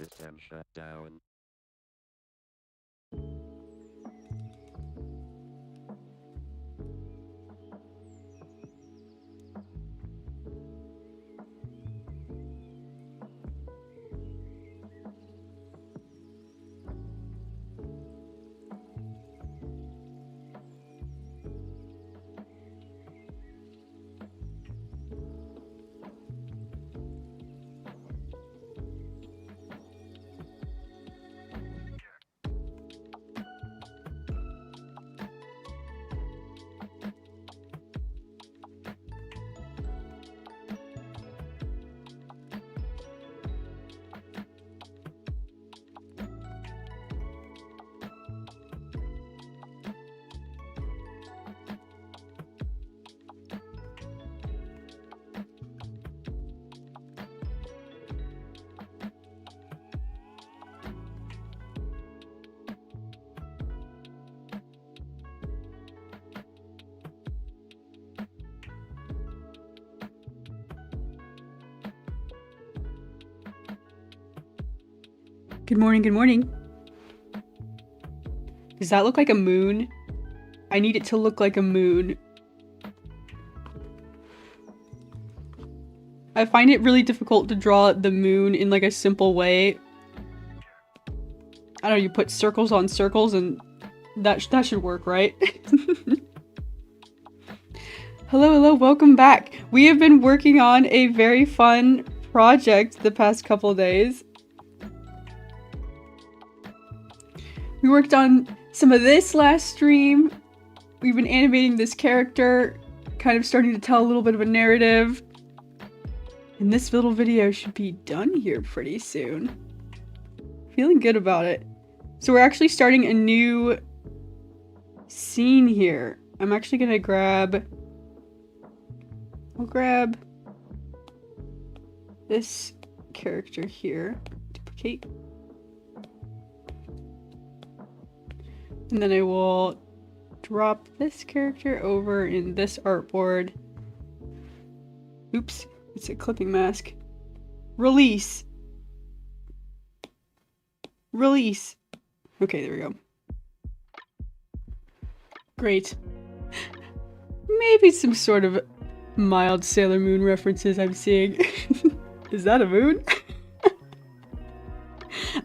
System shut down. Good morning, good morning. Does that look like a moon? I need it to look like a moon. I find it really difficult to draw the moon in like a simple way. I don't know, you put circles on circles and that should work, right? Hello, welcome back. We have been working on a very fun project the past couple days. We worked on some of this last stream. We've been animating this character, kind of starting to tell a little bit of a narrative. And this little video should be done here pretty soon. Feeling good about it. So we're actually starting a new scene here. I'm actually gonna I'll grab this character here, duplicate. And then I will drop this character over in this artboard. Oops, it's a clipping mask. Release. Release. Okay, there we go. Great. Maybe some sort of mild Sailor Moon references I'm seeing. Is that a moon?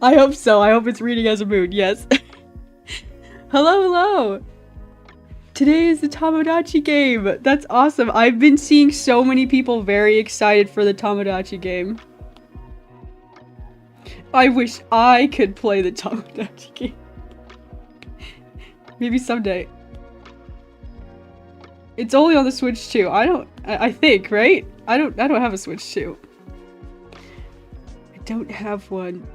I hope so. I hope it's reading as a moon. Yes. Hello! Today is the Tomodachi game! That's awesome! I've been seeing so many people very excited for the Tomodachi game. I wish I could play the Tomodachi game. Maybe someday. It's only on the Switch too. I think, right? I don't have a Switch 2. I don't have one.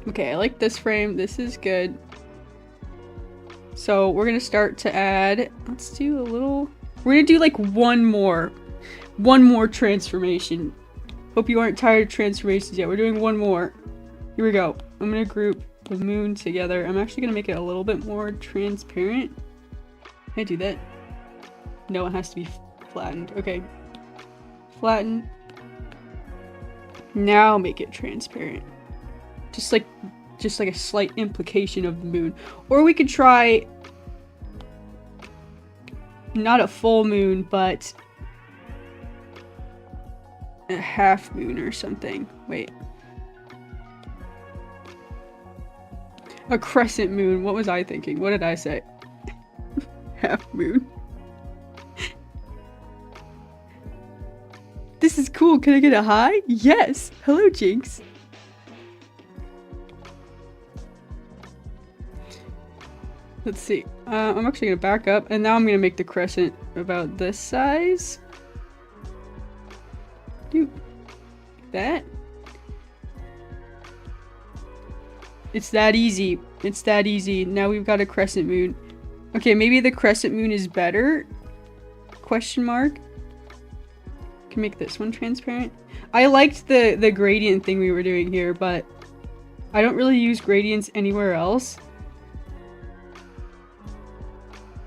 Okay, I like this frame. This is good. So we're gonna start to add, let's do a little, we're gonna do like one more transformation. Hope you aren't tired of transformations yet. We're doing one more. Here we go. I'm gonna group the moon together. I'm actually gonna make it a little bit more transparent. Can I do that? No, it has to be flattened. Okay. Flatten. Now make it transparent. Just like a slight implication of the moon. Or we could try not a full moon, but a half moon or something. Wait. A crescent moon. What was I thinking? What did I say? Half moon. This is cool. Can I get a hi? Yes. Hello, Jinx. Let's see. I'm actually gonna back up, and now I'm gonna make the crescent about this size. Do that. It's that easy. It's that easy. Now we've got a crescent moon. Okay, maybe the crescent moon is better? Question mark. Can make this one transparent. I liked the gradient thing we were doing here, but I don't really use gradients anywhere else.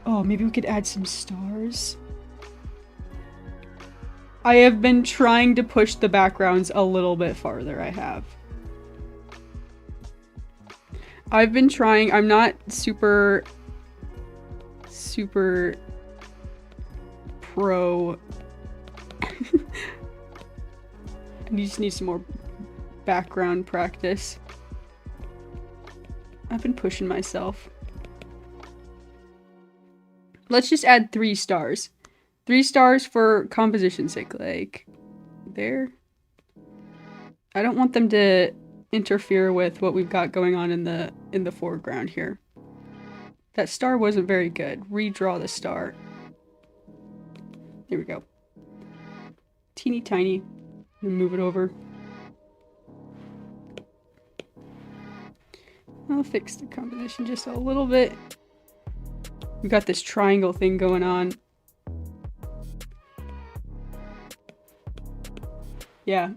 Oh, maybe we could add some stars. I have been trying to push the backgrounds a little bit farther, I have. I've been trying, I'm not super pro. You just need some more background practice. I've been pushing myself. Let's just add 3 stars. 3 stars for composition's sake, like there. I don't want them to interfere with what we've got going on in the foreground here. That star wasn't very good. Redraw the star. There we go. Teeny tiny. And move it over. I'll fix the composition just a little bit. We got this triangle thing going on. Yeah,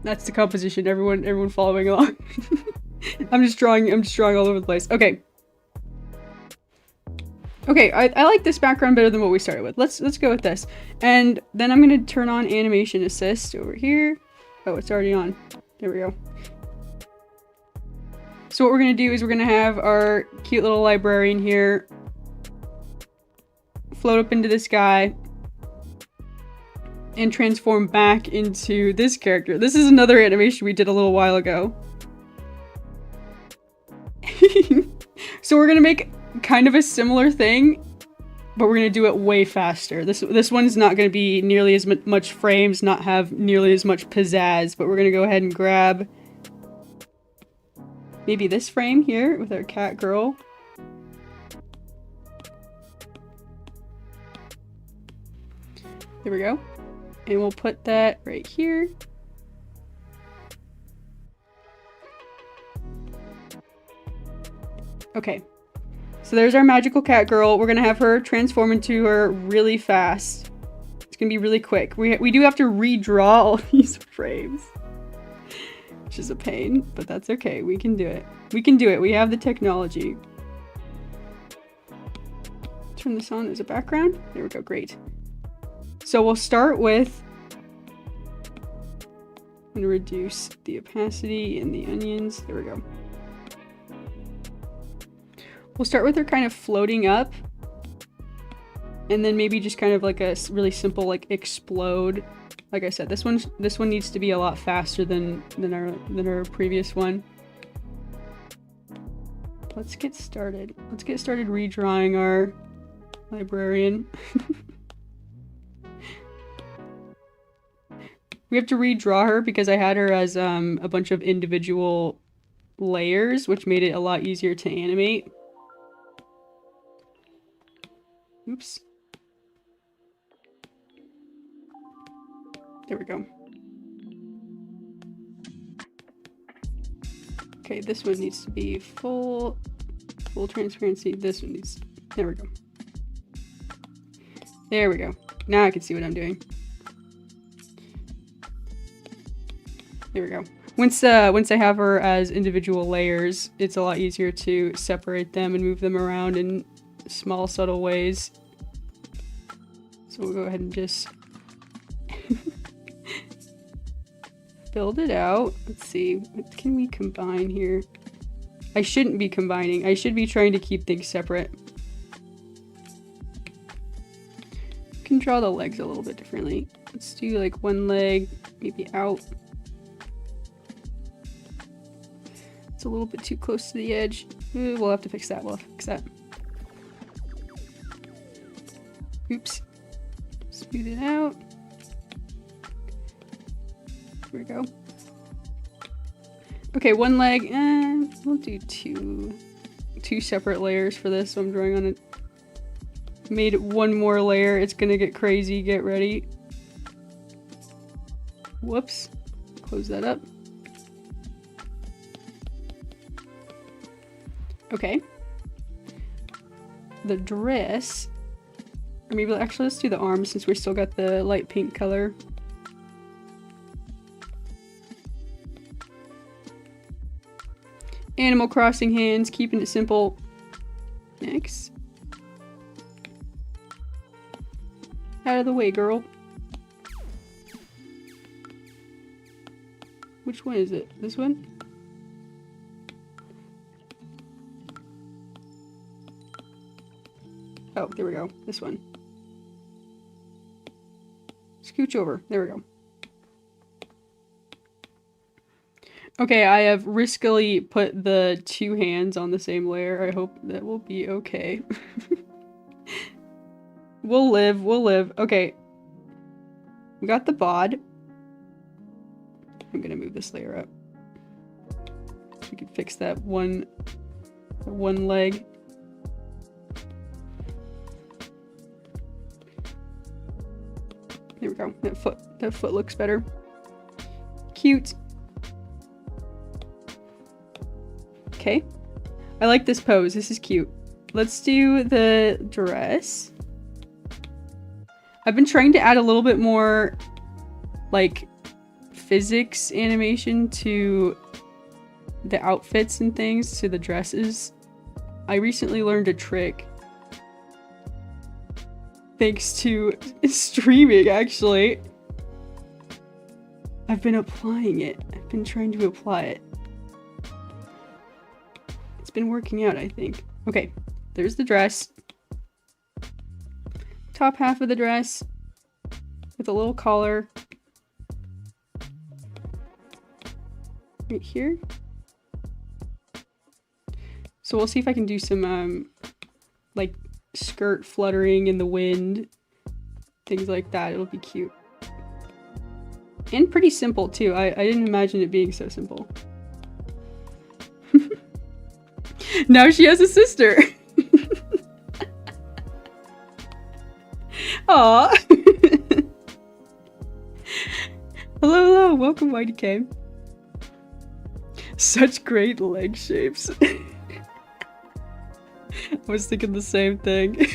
that's the composition. Everyone following along. I'm just drawing all over the place. Okay. Okay, I like this background better than what we started with. Let's go with this. And then I'm gonna turn on animation assist over here. Oh, it's already on. There we go. So what we're gonna do is we're gonna have our cute little librarian here float up into the sky and transform back into this character. This is another animation we did a little while ago. So we're gonna make kind of a similar thing, but we're gonna do it way faster. This one's not gonna be nearly as much frames, not have nearly as much pizzazz, but we're gonna go ahead and grab maybe this frame here with our cat girl. There we go. And we'll put that right here. Okay. So there's our magical cat girl. We're gonna have her transform into her really fast. It's gonna be really quick. We do have to redraw all these frames, which is a pain, but that's okay. We can do it. We can do it. We have the technology. Turn this on as a background. There we go. Great. So we'll start with, I'm gonna reduce the opacity and the onions. There we go. We'll start with her kind of floating up, and then maybe just kind of like a really simple like explode. Like I said, this one needs to be a lot faster than our previous one. Let's get started. Let's get started redrawing our librarian. We have to redraw her because I had her as a bunch of individual layers, which made it a lot easier to animate. Oops. There we go. Okay, this one needs to be full transparency. This one needs, there we go. There we go. Now I can see what I'm doing. There we go. Once I have her as individual layers, it's a lot easier to separate them and move them around in small, subtle ways. So we'll go ahead and just build it out. Let's see, what can we combine here? I shouldn't be combining. I should be trying to keep things separate. You can draw the legs a little bit differently. Let's do like one leg, maybe out. It's a little bit too close to the edge. We'll have to fix that. We'll have to fix that. Oops. Smooth it out. Here we go. Okay, one leg. We'll do two separate layers for this. So I'm drawing on it. Made one more layer. It's gonna get crazy. Get ready. Whoops. Close that up. Okay. The dress, or maybe actually let's do the arms since we still got the light pink color. Animal Crossing hands, keeping it simple. Next. Out of the way, girl. Which one is it? This one? Oh, there we go. This one. Scooch over. There we go. Okay, I have riskily put the 2 hands on the same layer. I hope that will be okay. We'll live, we'll live. Okay. We got the bod. I'm gonna move this layer up. We can fix that one leg. There we go. That foot looks better. Cute. Okay. I like this pose. This is cute. Let's do the dress. I've been trying to add a little bit more, like, physics animation to the outfits and things, to the dresses. I recently learned a trick. Thanks to streaming, actually. I've been applying it. I've been trying to apply it. It's been working out, I think. Okay, there's the dress. Top half of the dress with a little collar. Right here. So we'll see if I can do some, like, skirt fluttering in the wind. Things like that. It'll be cute. And pretty simple, too. I didn't imagine it being so simple. Now she has a sister! Aww! Hello, hello! Welcome, YDK. Such great leg shapes. I was thinking the same thing.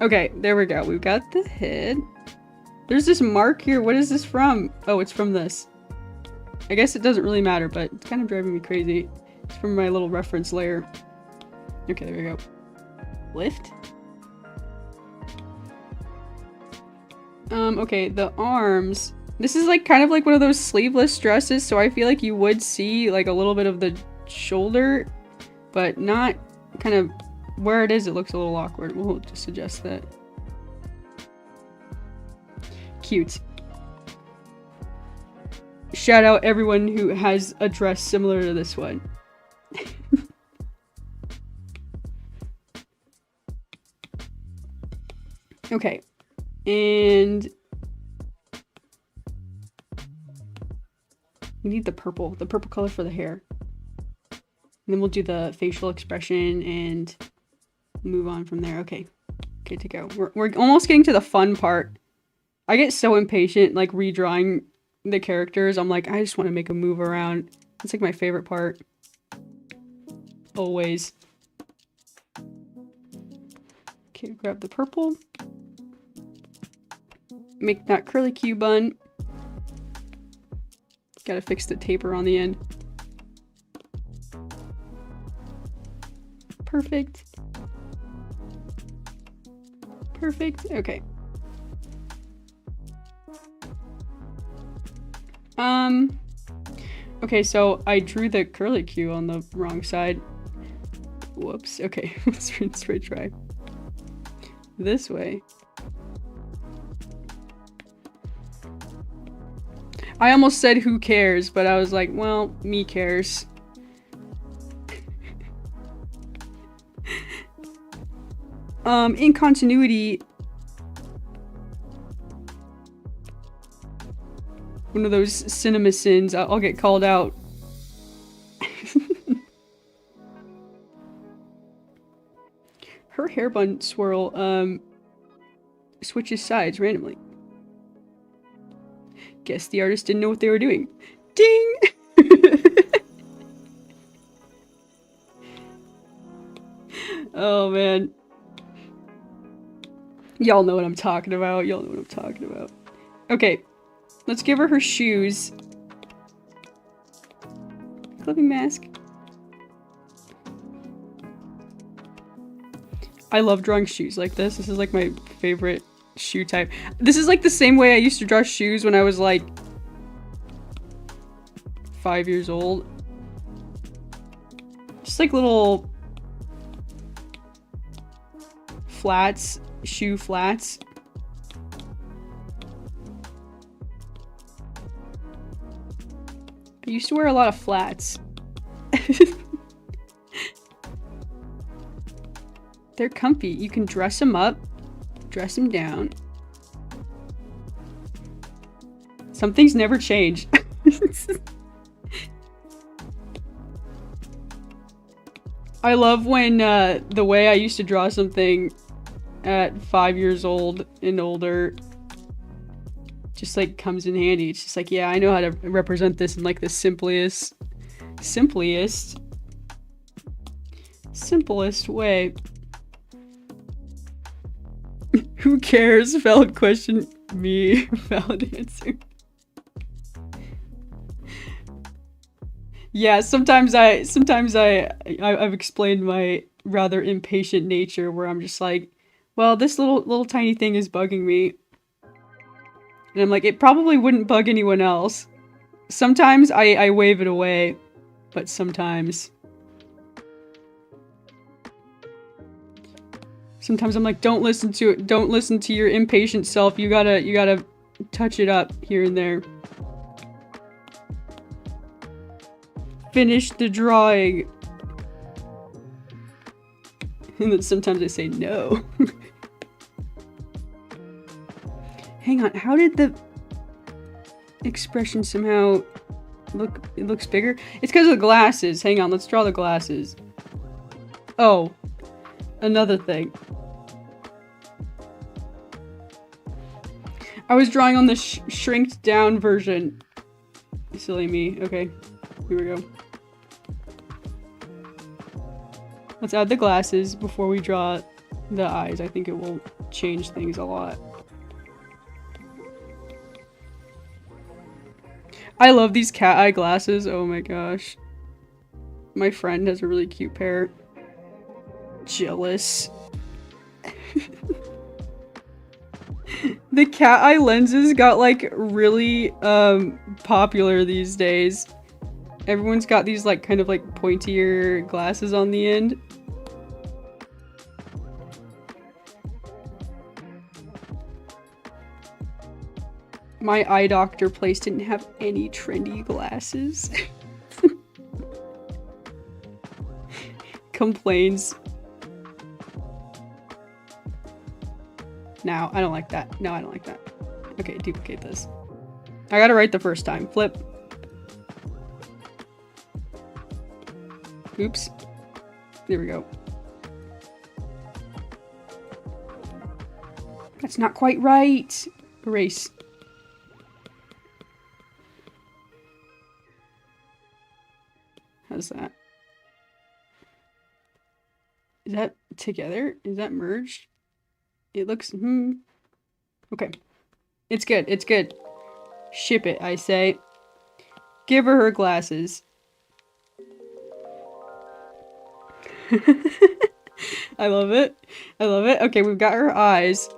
Okay, there we go. We've got the head. There's this mark here. What is this from? Oh, it's from this. I guess it doesn't really matter, but it's kind of driving me crazy. It's from my little reference layer. Okay, there we go. Lift. Okay, the arms. This is like kind of like one of those sleeveless dresses, so I feel like you would see like a little bit of the shoulder, but not kind of where it is. It looks a little awkward. We'll just adjust that. Cute. Shout out everyone who has a dress similar to this one. Okay, and we need the purple color for the hair. And then we'll do the facial expression and move on from there. Okay, good to go. We're almost getting to the fun part. I get so impatient, like, redrawing the characters. I'm like, I just want to make a move around. It's like my favorite part. Always. Okay, grab the purple. Make that curly Q bun. Gotta fix the taper on the end. Perfect. Perfect. Okay. Okay, so I drew the curly Q on the wrong side. Whoops. Okay, let's retry. This way. I almost said who cares, but I was like, well, me cares. In continuity, one of those cinema sins, I'll get called out. Her hair bun swirl, switches sides randomly. Guess the artist didn't know what they were doing. Ding! Oh, man. Y'all know what I'm talking about. Y'all know what I'm talking about. Okay. Let's give her shoes. Clipping mask. I love drawing shoes like this. This is like my favorite shoe type. This is like the same way I used to draw shoes when I was like 5 years old. Just like little flats, shoe flats. I used to wear a lot of flats. They're comfy. You can dress them up, dress them down. Some things never change. I love when the way I used to draw something at 5 years old and older just like comes in handy. It's just like, yeah, I know how to represent this in like the simplest way. Who cares? Valid question. Me. Valid answer. Yeah, sometimes I've explained my rather impatient nature where I'm just like, well, this little tiny thing is bugging me. And I'm like, it probably wouldn't bug anyone else. Sometimes I wave it away, but sometimes I'm like, don't listen to it. Don't listen to your impatient self. You gotta touch it up here and there. Finish the drawing. And then sometimes I say no. Hang on, how did the expression somehow look, it looks bigger? It's because of the glasses. Hang on, let's draw the glasses. Oh, another thing. I was drawing on the shrinked down version. Silly me. Okay, here we go. Let's add the glasses before we draw the eyes. I think it will change things a lot. I love these cat eye glasses. Oh my gosh. My friend has a really cute pair. Jealous. The cat eye lenses got like really popular these days. Everyone's got these like kind of like pointier glasses on the end. My eye doctor place didn't have any trendy glasses. Complains. No, I don't like that. No, I don't like that. Okay, duplicate this. I got it right the first time. Flip. Oops. There we go. That's not quite right. Erase. How's that? Is that together? Is that merged? It looks, okay. It's good, it's good. Ship it, I say. Give her glasses. I love it. I love it. Okay, we've got her eyes,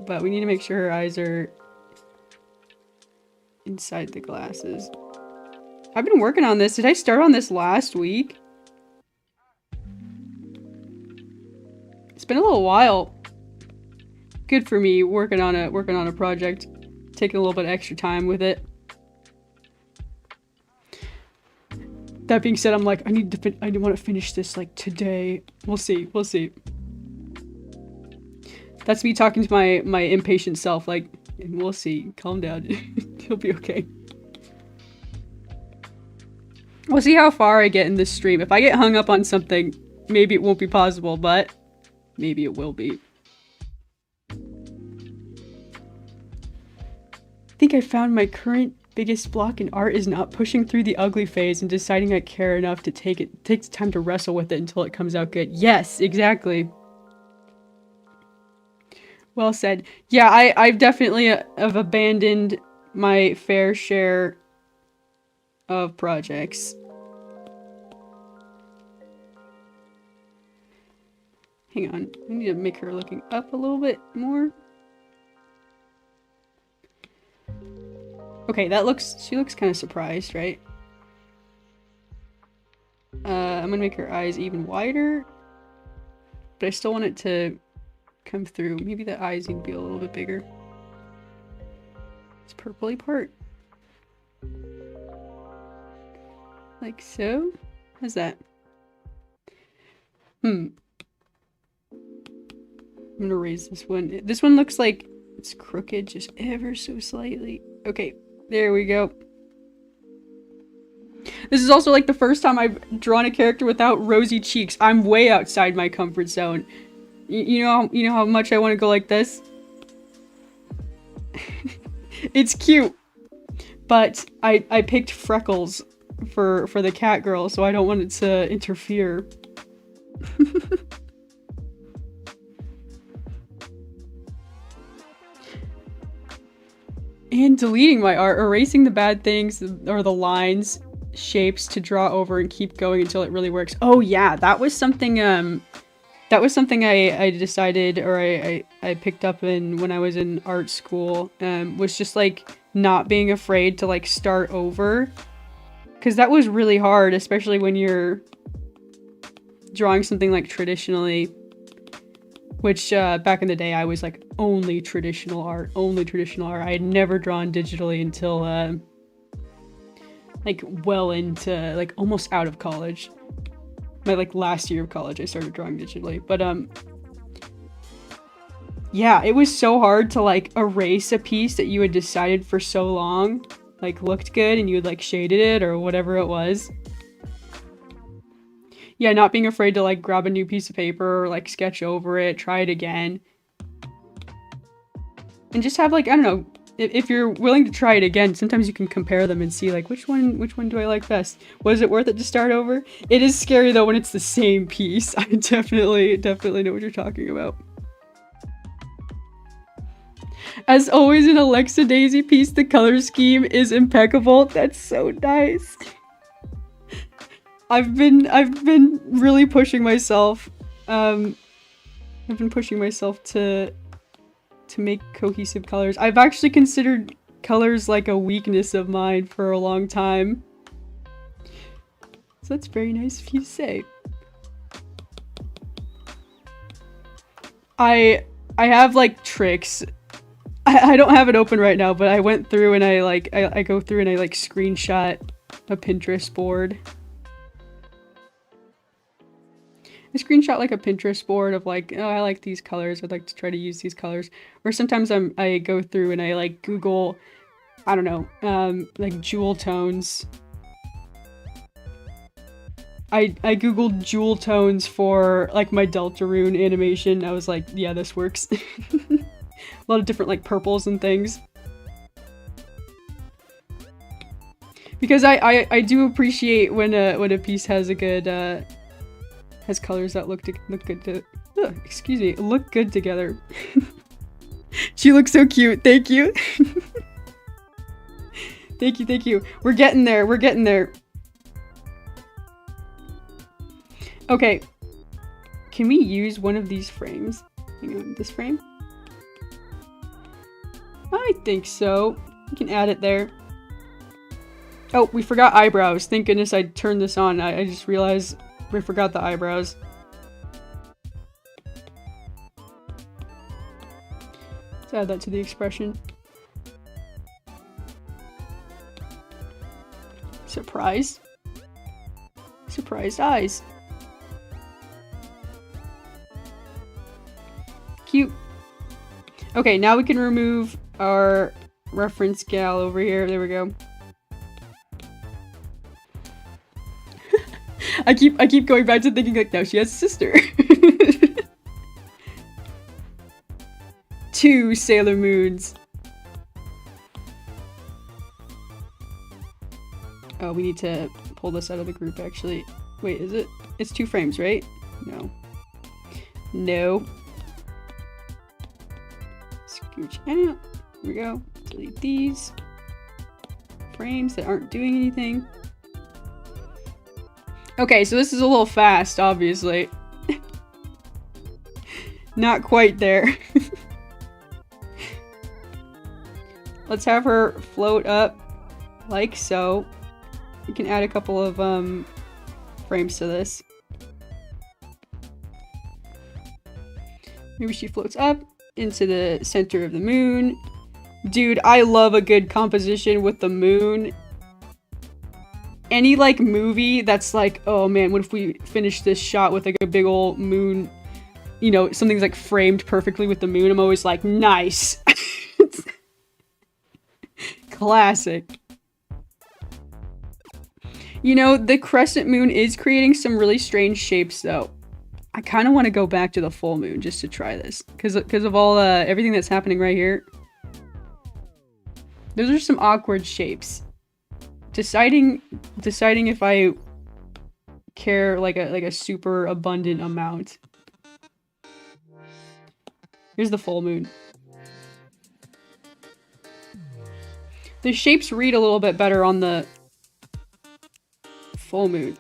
but we need to make sure her eyes are inside the glasses. I've been working on this. Did I start on this last week? It's been a little while. Good for me working on a project, taking a little bit extra time with it. That being said, I'm like, I want to finish this like today. We'll see. We'll see. That's me talking to my impatient self. Like, we'll see. Calm down. It'll be okay. We'll see how far I get in this stream. If I get hung up on something, maybe it won't be possible, but maybe it will be. I think I found my current biggest block in art is not pushing through the ugly phase and deciding I care enough to take the time to wrestle with it until it comes out good. Yes, exactly. Well said. Yeah, I've definitely have abandoned my fair share of projects. Hang on, I need to make her looking up a little bit more. Okay, she looks kind of surprised, right? I'm gonna make her eyes even wider, but I still want it to come through. Maybe the eyes need to be a little bit bigger. This purpley part. Like so? How's that? I'm gonna raise this one. This one looks like it's crooked just ever so slightly. Okay, there we go. This is also like the first time I've drawn a character without rosy cheeks. I'm way outside my comfort zone. You know how much I want to go like this? It's cute. But I picked freckles for the cat girl, so I don't want it to interfere. And deleting my art, erasing the bad things or the lines, shapes to draw over and keep going until it really works. Oh yeah, that was something I decided, or I picked up when I was in art school, was just like not being afraid to like start over, because that was really hard, especially when you're drawing something like traditionally, which back in the day I was like only traditional art. I had never drawn digitally until like well into like almost out of college. My like last year of college I started drawing digitally, but yeah, it was so hard to like erase a piece that you had decided for so long like looked good and you had like shaded it or whatever it was. Yeah, not being afraid to like grab a new piece of paper or like sketch over it, try it again. And just have like, I don't know, if you're willing to try it again, sometimes you can compare them and see like which one do I like best? Was it worth it to start over? It is scary though when it's the same piece. I definitely know what you're talking about. As always, in Alexa Daisy piece, the color scheme is impeccable. That's so nice. I've been really pushing myself. I've been pushing myself to make cohesive colors. I've actually considered colors like a weakness of mine for a long time. So that's very nice of you to say. I have like tricks. I don't have it open right now, but I went through and I go through and I like screenshot a Pinterest board. I screenshot like a Pinterest board of like, oh, I like these colors. I'd like to try to use these colors. Or sometimes I go through and I like Google, I don't know, like jewel tones. I Googled jewel tones for like my Deltarune animation. I was like, yeah, this works. A lot of different like purples and things. Because I do appreciate when a piece has a good has colors that look good to look good together. She looks so cute. Thank you. Thank you. We're getting there. Okay. Can we use one of these frames? Hang on, this frame? I think so. We can add it there. Oh, we forgot eyebrows. Thank goodness I turned this on. I just realized we forgot the eyebrows. Let's add that to the expression. Surprised. Surprised eyes. Cute. Okay, now we can remove our reference gal over here. There we go. I keep going back to thinking like, now she has a sister. 2 Sailor Moons. Oh, we need to pull this out of the group actually. Wait, is it? It's 2 frames, right? No. No. Scooch out. Here we go. Delete these frames that aren't doing anything. Okay, so this is a little fast, obviously. Not quite there. let's have her float up like so. We can add a couple of frames to this. Maybe she floats up into the center of the moon. Dude, I love a good composition with the moon. Any like movie that's like, oh man, what if we finish this shot with like a big old moon, you know, something's like framed perfectly with the moon. I'm always like, nice. Classic. You know, the crescent moon is creating some really strange shapes though. I kind of want to go back to the full moon just to try this because of all everything that's happening right here. Those are some awkward shapes. Deciding if I care like a super abundant amount. Here's the full moon. The shapes read a little bit better on the full moon.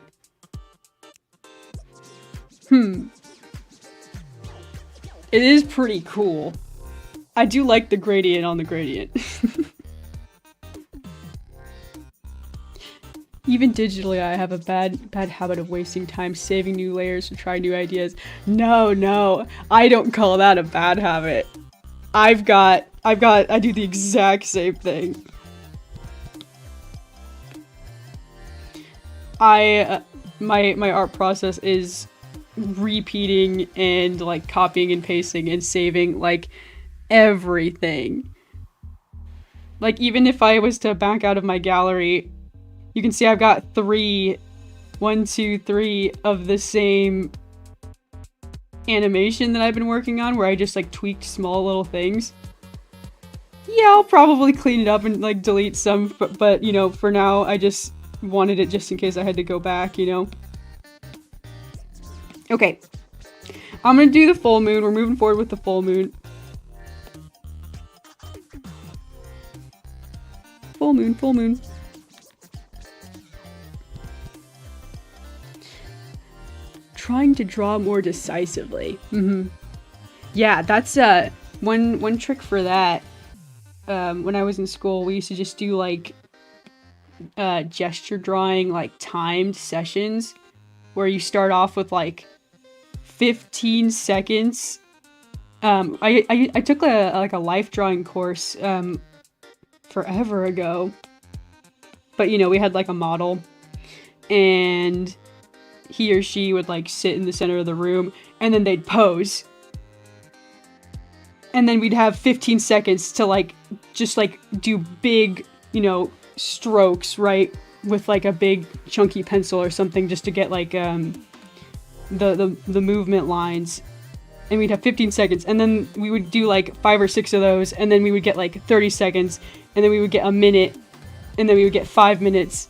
It is pretty cool. I do like the gradient on the gradient. Even digitally, I have a bad habit of wasting time saving new layers to try new ideas. No, I don't call that a bad habit. I do the exact same thing. My art process is repeating and like copying and pasting and saving like everything. Like even if I was to back out of my gallery, you can see I've got 3 of the same animation that I've been working on where I just like tweaked small little things. Yeah, I'll probably clean it up and like delete some, but you know, for now I just wanted it just in case I had to go back, you know? Okay. I'm gonna do the full moon. We're moving forward with the full moon. Full moon, full moon. Trying to draw more decisively. Yeah, that's one trick for that. When I was in school, we used to just do like gesture drawing, like timed sessions where you start off with like 15 seconds. I took a life drawing course forever ago, but you know, we had like a model and he or she would like sit in the center of the room and then they'd pose. And then we'd have 15 seconds to like just like do big, you know, strokes, right? With like a big chunky pencil or something just to get like the movement lines. And we'd have 15 seconds and then we would do like 5 or 6 of those and then we would get like 30 seconds and then we would get a minute and then we would get 5 minutes.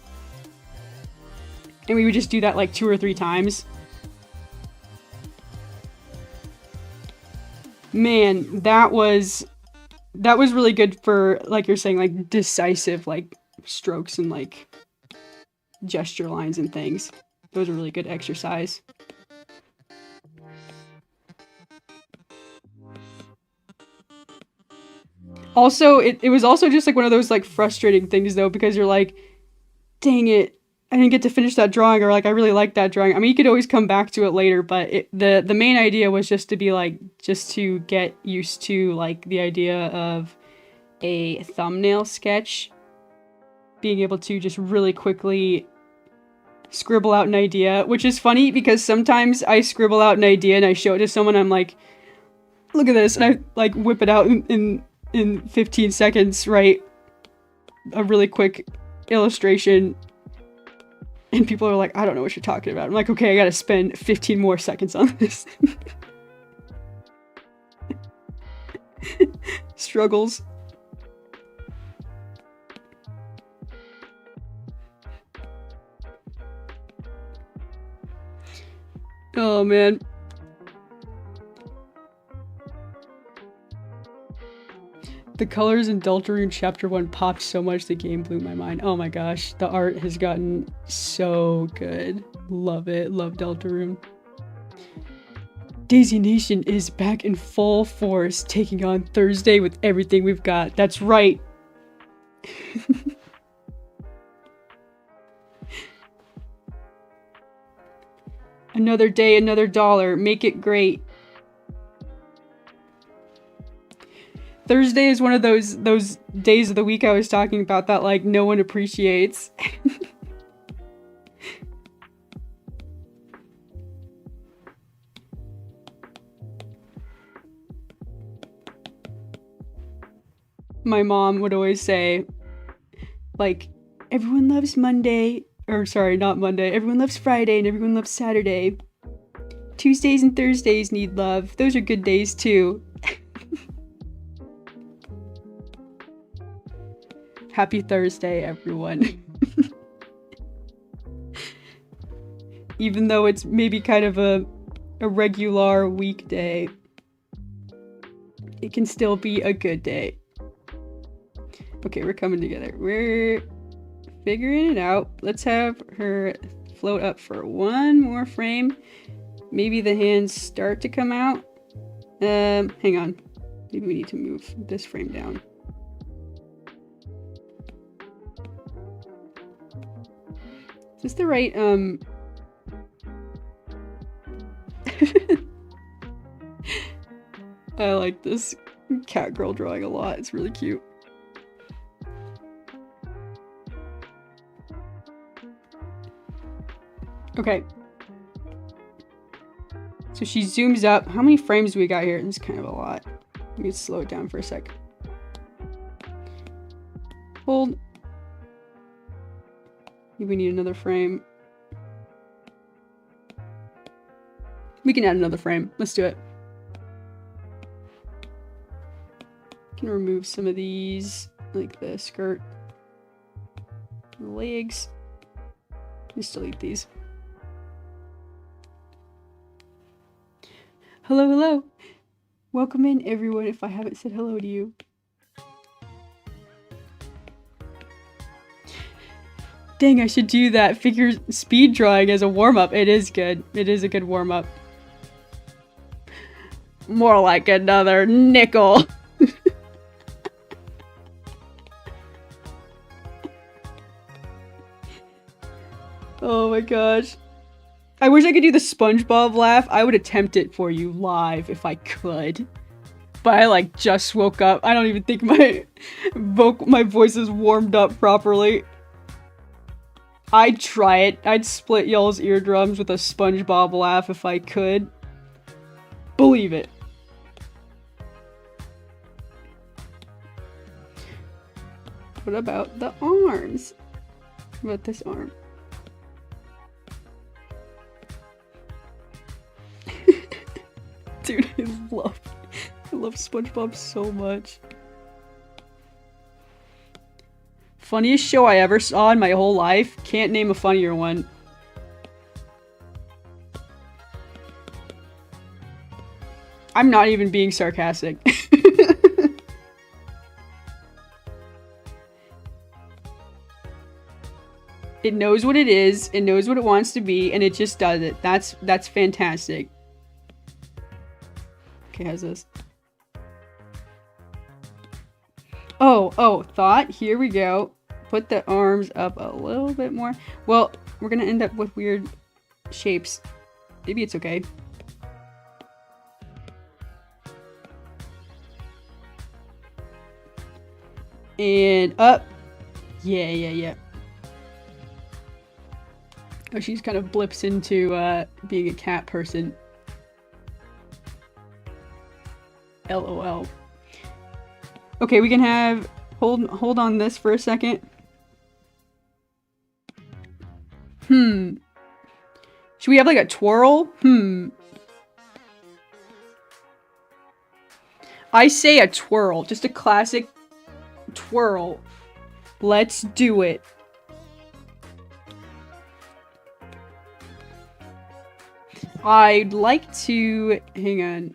And we would just do that like 2 or 3 times. Man, that was really good for, like you're saying, like decisive like strokes and like gesture lines and things. It was a really good exercise. Also, it was also just like one of those like frustrating things though, because you're like, dang it, I didn't get to finish that drawing, or like I really like that drawing. I mean, you could always come back to it later, but the main idea was just to be like, just to get used to like the idea of a thumbnail sketch, being able to just really quickly scribble out an idea, which is funny because sometimes I scribble out an idea and I show it to someone, I'm like, look at this, and I like whip it out in 15 seconds, right? A really quick illustration. And people are like, I don't know what you're talking about. I'm like, okay, I gotta spend 15 more seconds on this. Struggles. Oh, man. The colors in Deltarune Chapter 1 popped so much the game blew my mind. Oh my gosh, the art has gotten so good. Love it. Love Deltarune. Daisy Nation is back in full force, taking on Thursday with everything we've got. That's right. Another day, another dollar. Make it great. Thursday is one of those days of the week I was talking about that, like, no one appreciates. My mom would always say, like, everyone loves Monday, or sorry, not Monday, everyone loves Friday and everyone loves Saturday. Tuesdays and Thursdays need love. Those are good days too. Happy Thursday, everyone. Even though it's maybe kind of a regular weekday, it can still be a good day. Okay, we're coming together. We're figuring it out. Let's have her float up for one more frame. Maybe the hands start to come out. Hang on. Maybe we need to move this frame down. Is this the right, I like this cat girl drawing a lot. It's really cute. Okay. So she zooms up. How many frames do we got here? This is kind of a lot. Let me slow it down for a sec. Hold. Maybe we need another frame. We can add another frame. Let's do it. Can remove some of these, like the skirt, the legs. Just delete these. Hello, hello. Welcome in, everyone, if I haven't said hello to you. Dang, I should do that figure speed drawing as a warm-up. It is good. It is a good warm-up. More like another nickel. Oh my gosh. I wish I could do the SpongeBob laugh. I would attempt it for you live if I could. But I like just woke up. I don't even think my voice is warmed up properly. I'd try it. I'd split y'all's eardrums with a SpongeBob laugh if I could. Believe it. What about the arms? What about this arm? Dude, I love SpongeBob so much. Funniest show I ever saw in my whole life? Can't name a funnier one. I'm not even being sarcastic. It knows what it is, it knows what it wants to be, and it just does it. That's fantastic. Okay, how's this? Oh, thought. Here we go. Put the arms up a little bit more. Well, we're gonna end up with weird shapes. Maybe it's okay. And up. Yeah. Oh, she's kind of blips into being a cat person. LOL. Okay, we can have hold on this for a second. Should we have like a twirl? I say a twirl, just a classic twirl. Let's do it. I'd like to, hang on,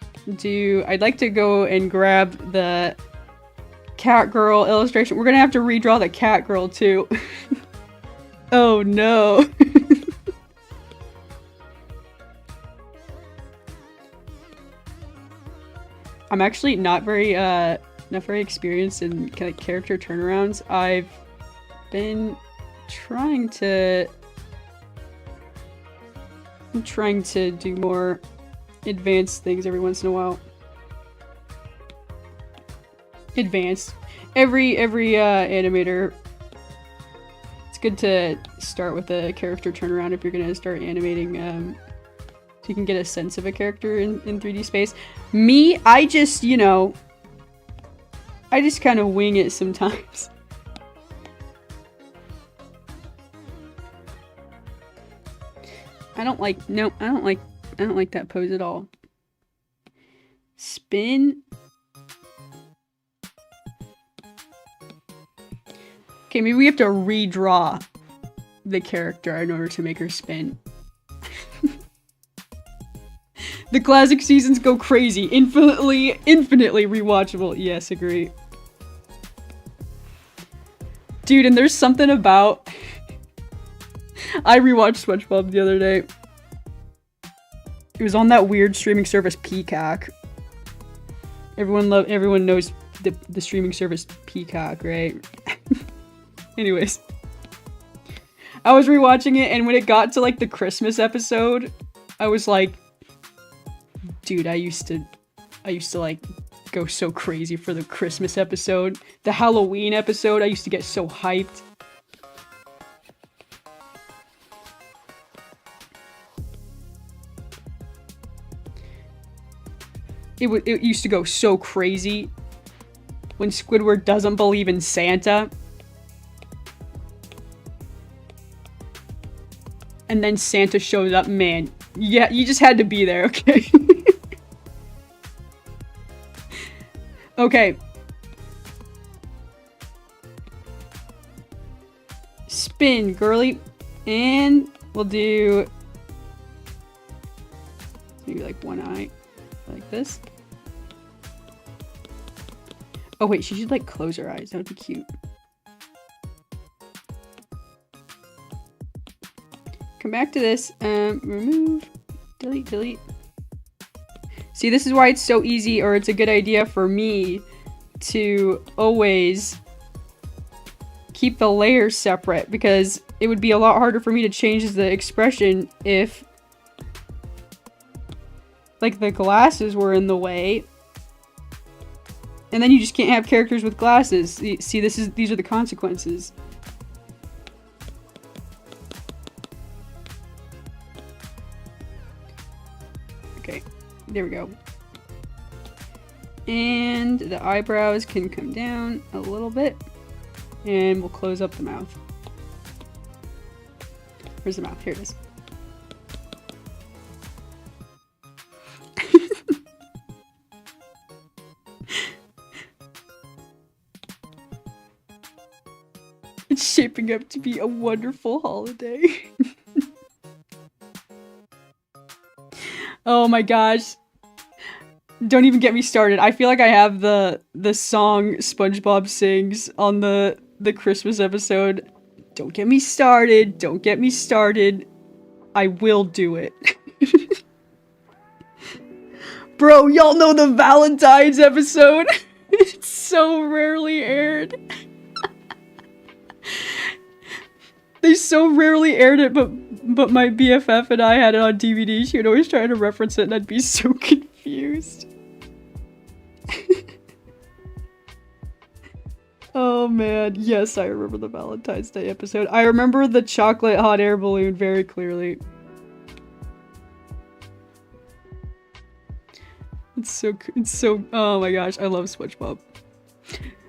I'd like to go and grab the cat girl illustration. We're gonna have to redraw the cat girl too. Oh no. I'm actually not very experienced in kind of character turnarounds. been trying to... I'm trying to do more advanced things every once in a while. Advanced. Every animator, it's good to start with a character turnaround if you're gonna start animating, so you can get a sense of a character in 3D space. Me, I just, you know, I just kind of wing it sometimes. I don't like that pose at all. Spin. Okay, maybe we have to redraw the character in order to make her spin. The classic seasons go crazy. Infinitely rewatchable. Yes, agree. Dude, and there's something about... I rewatched SpongeBob the other day. It was on that weird streaming service Peacock. Everyone knows the streaming service Peacock, right? Anyways. I was rewatching it, and when it got to like the Christmas episode, I was like, dude, I used to like go so crazy for the Christmas episode. The Halloween episode, I used to get so hyped. It used to go so crazy when Squidward doesn't believe in Santa. And then Santa shows up, man. Yeah, you just had to be there, okay? Okay. Spin, girly. And we'll do... maybe like one eye. Like this. Oh wait, she should like close her eyes. That would be cute. Come back to this. Remove. Delete, delete. See, this is why it's so easy, or it's a good idea for me to always keep the layers separate, because it would be a lot harder for me to change the expression if like the glasses were in the way. And then you just can't have characters with glasses. See, these are the consequences. Okay, there we go. And the eyebrows can come down a little bit. And we'll close up the mouth. Where's the mouth? Here it is. It's shaping up to be a wonderful holiday. Oh my gosh. Don't even get me started. I feel like I have the song SpongeBob sings on the Christmas episode. Don't get me started. Don't get me started. I will do it. Bro, y'all know the Valentine's episode? It's so rarely aired. They so rarely aired it, but my BFF and I had it on DVD. She would always try to reference it, and I'd be so confused. Oh man, yes, I remember the Valentine's Day episode. I remember the chocolate hot air balloon very clearly. It's so, oh my gosh, I love SpongeBob.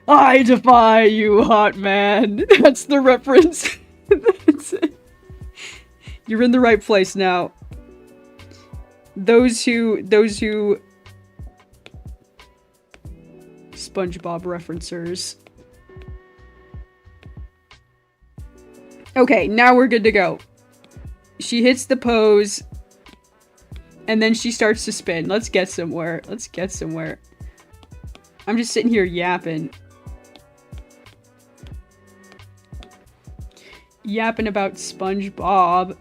I defy you, hot man. That's the reference. That's it. You're in the right place now. Those who SpongeBob referencers. Okay, now we're good to go. She hits the pose, and then she starts to spin. Let's get somewhere. Let's get somewhere. I'm just sitting here yapping. Yapping about SpongeBob.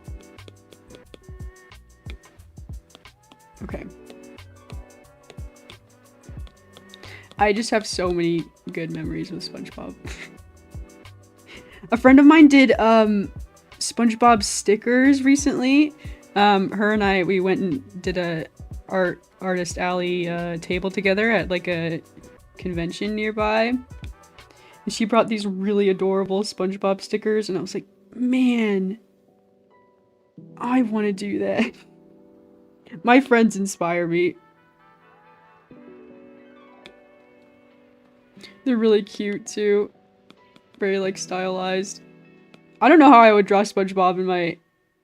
Okay. I just have so many good memories with SpongeBob. A friend of mine did SpongeBob stickers recently. Her and I, we went and did a artist alley table together at like a convention nearby. And she brought these really adorable SpongeBob stickers, and I was like, man, I want to do that. My friends inspire me. They're really cute too. Very like stylized. I don't know how I would draw SpongeBob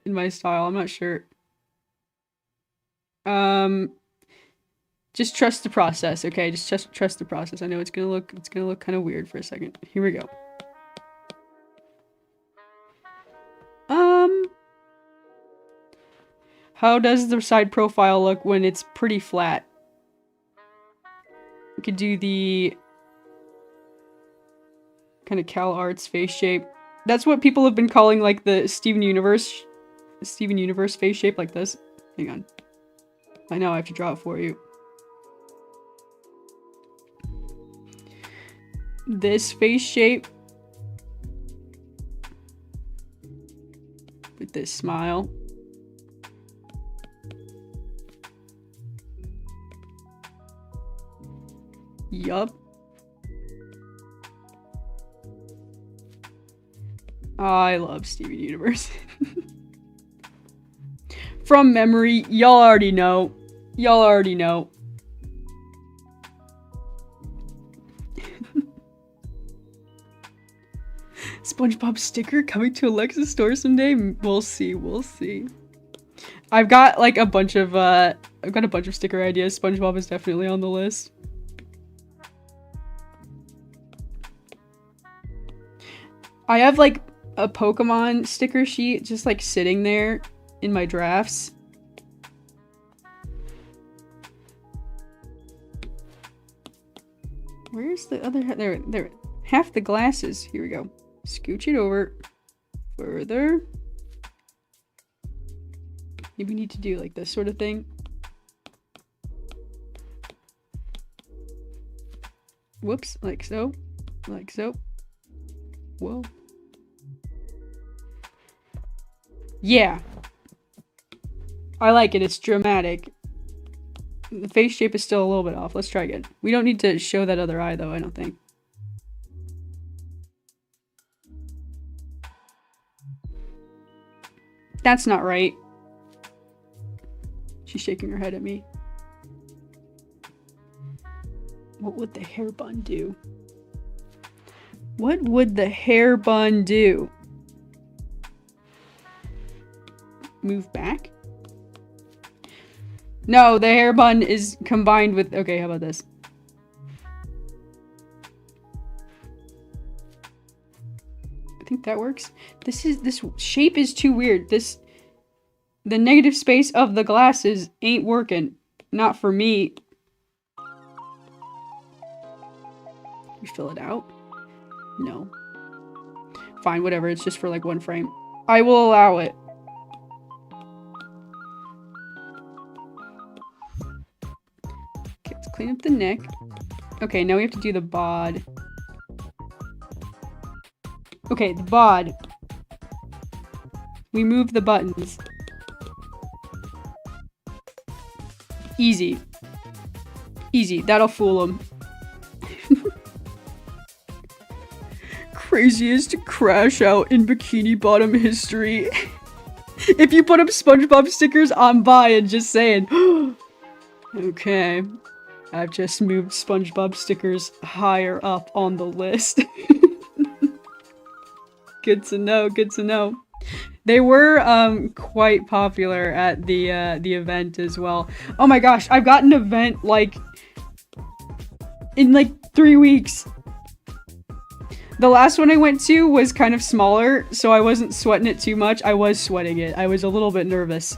in my style. I'm not sure. Just trust the process, okay? Just trust the process. I know it's gonna look kind of weird for a second. Here we go. How does the side profile look when it's pretty flat? We could do the kind of Cal Arts face shape. That's what people have been calling like the Steven Universe face shape, like this. Hang on. I know I have to draw it for you. This face shape with this smile. Yup. I love Steven Universe. From memory, y'all already know. Y'all already know. SpongeBob sticker coming to Alexa's store someday? We'll see, we'll see. I've got like a bunch of sticker ideas. SpongeBob is definitely on the list. I have like a Pokemon sticker sheet just like sitting there in my drafts. Where's the other? There. Half the glasses. Here we go. Scooch it over. Further. Maybe we need to do like this sort of thing. Whoops. Like so. Like so. Whoa. Yeah. I like it. It's dramatic. The face shape is still a little bit off. Let's try again. We don't need to show that other eye though, I don't think. That's not right. She's shaking her head at me. What would the hair bun do? What would the hair bun do? Move back? No, the hair bun is combined with... Okay, how about this? I think that works. This shape is too weird. The negative space of the glasses ain't working. Not for me. You fill it out? No. Fine, whatever. It's just for like one frame. I will allow it. Okay, let's clean up the neck. Okay, now we have to do the bod. Okay, the bod. We move the buttons. Easy. Easy. That'll fool them. Craziest crash out in Bikini Bottom history. If you put up SpongeBob stickers, I'm buying, just saying. Okay. I've just moved SpongeBob stickers higher up on the list. Good to know, good to know. They were quite popular at the event as well. Oh my gosh, I've got an event like in like 3 weeks. The last one I went to was kind of smaller, so I wasn't sweating it too much. I was sweating it. I was a little bit nervous.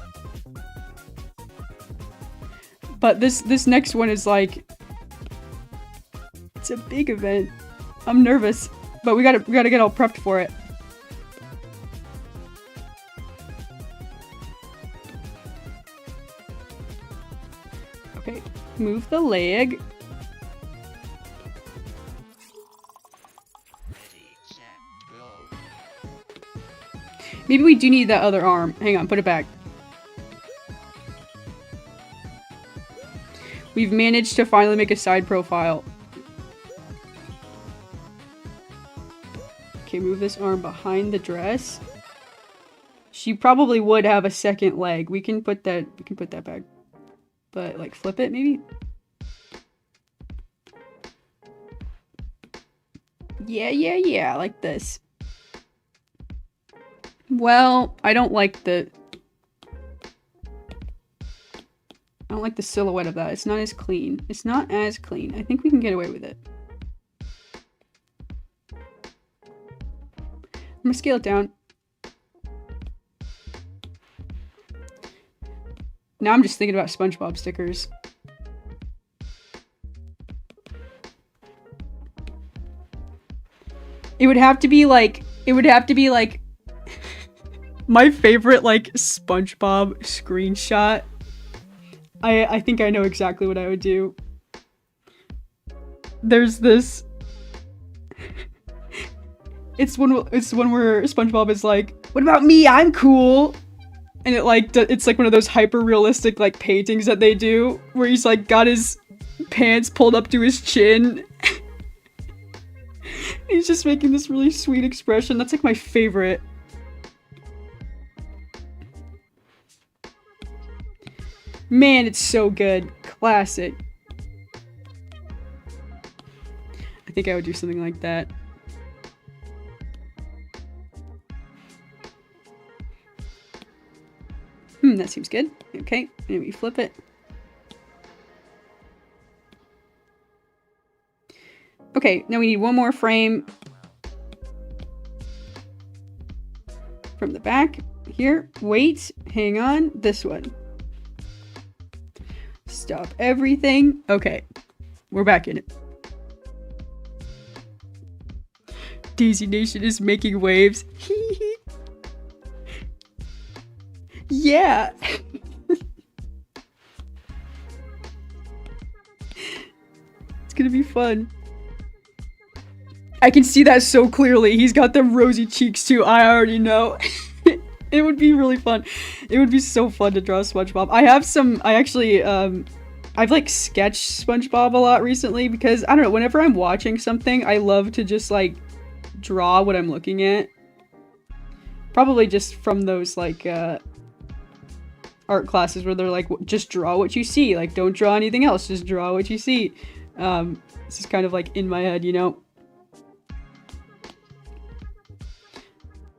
But this next one is like, it's a big event. I'm nervous, but we gotta get all prepped for it. Okay, move the leg. Maybe we do need that other arm. Hang on, put it back. We've managed to finally make a side profile. Okay, move this arm behind the dress. She probably would have a second leg. We can put that back. But like flip it maybe? Yeah, like this. Well, I don't like the silhouette of that. It's not as clean. It's not as clean. I think we can get away with it. I'm gonna scale it down. Now I'm just thinking about SpongeBob stickers. It would have to be like my favorite like SpongeBob screenshot. I think I know exactly what I would do. There's this it's one where SpongeBob is like, "What about me? I'm cool." And it's like one of those hyper realistic like paintings that they do where he's like got his pants pulled up to his chin. He's just making this really sweet expression. That's like my favorite. Man, it's so good. Classic. I think I would do something like that. That seems good. Okay, maybe flip it. Okay, now we need one more frame from the back. Here, wait, hang on, this one. Stop everything. Okay, we're back in it. Daisy Nation is making waves. Yeah. It's gonna be fun. I can see that so clearly. He's got them rosy cheeks too. I already know. It would be really fun. It would be so fun to draw SpongeBob. I've like sketched SpongeBob a lot recently because I don't know, whenever I'm watching something, I love to just like draw what I'm looking at. Probably just from those like art classes where they're like, just draw what you see. Like, don't draw anything else. Just draw what you see. This is kind of like in my head, you know?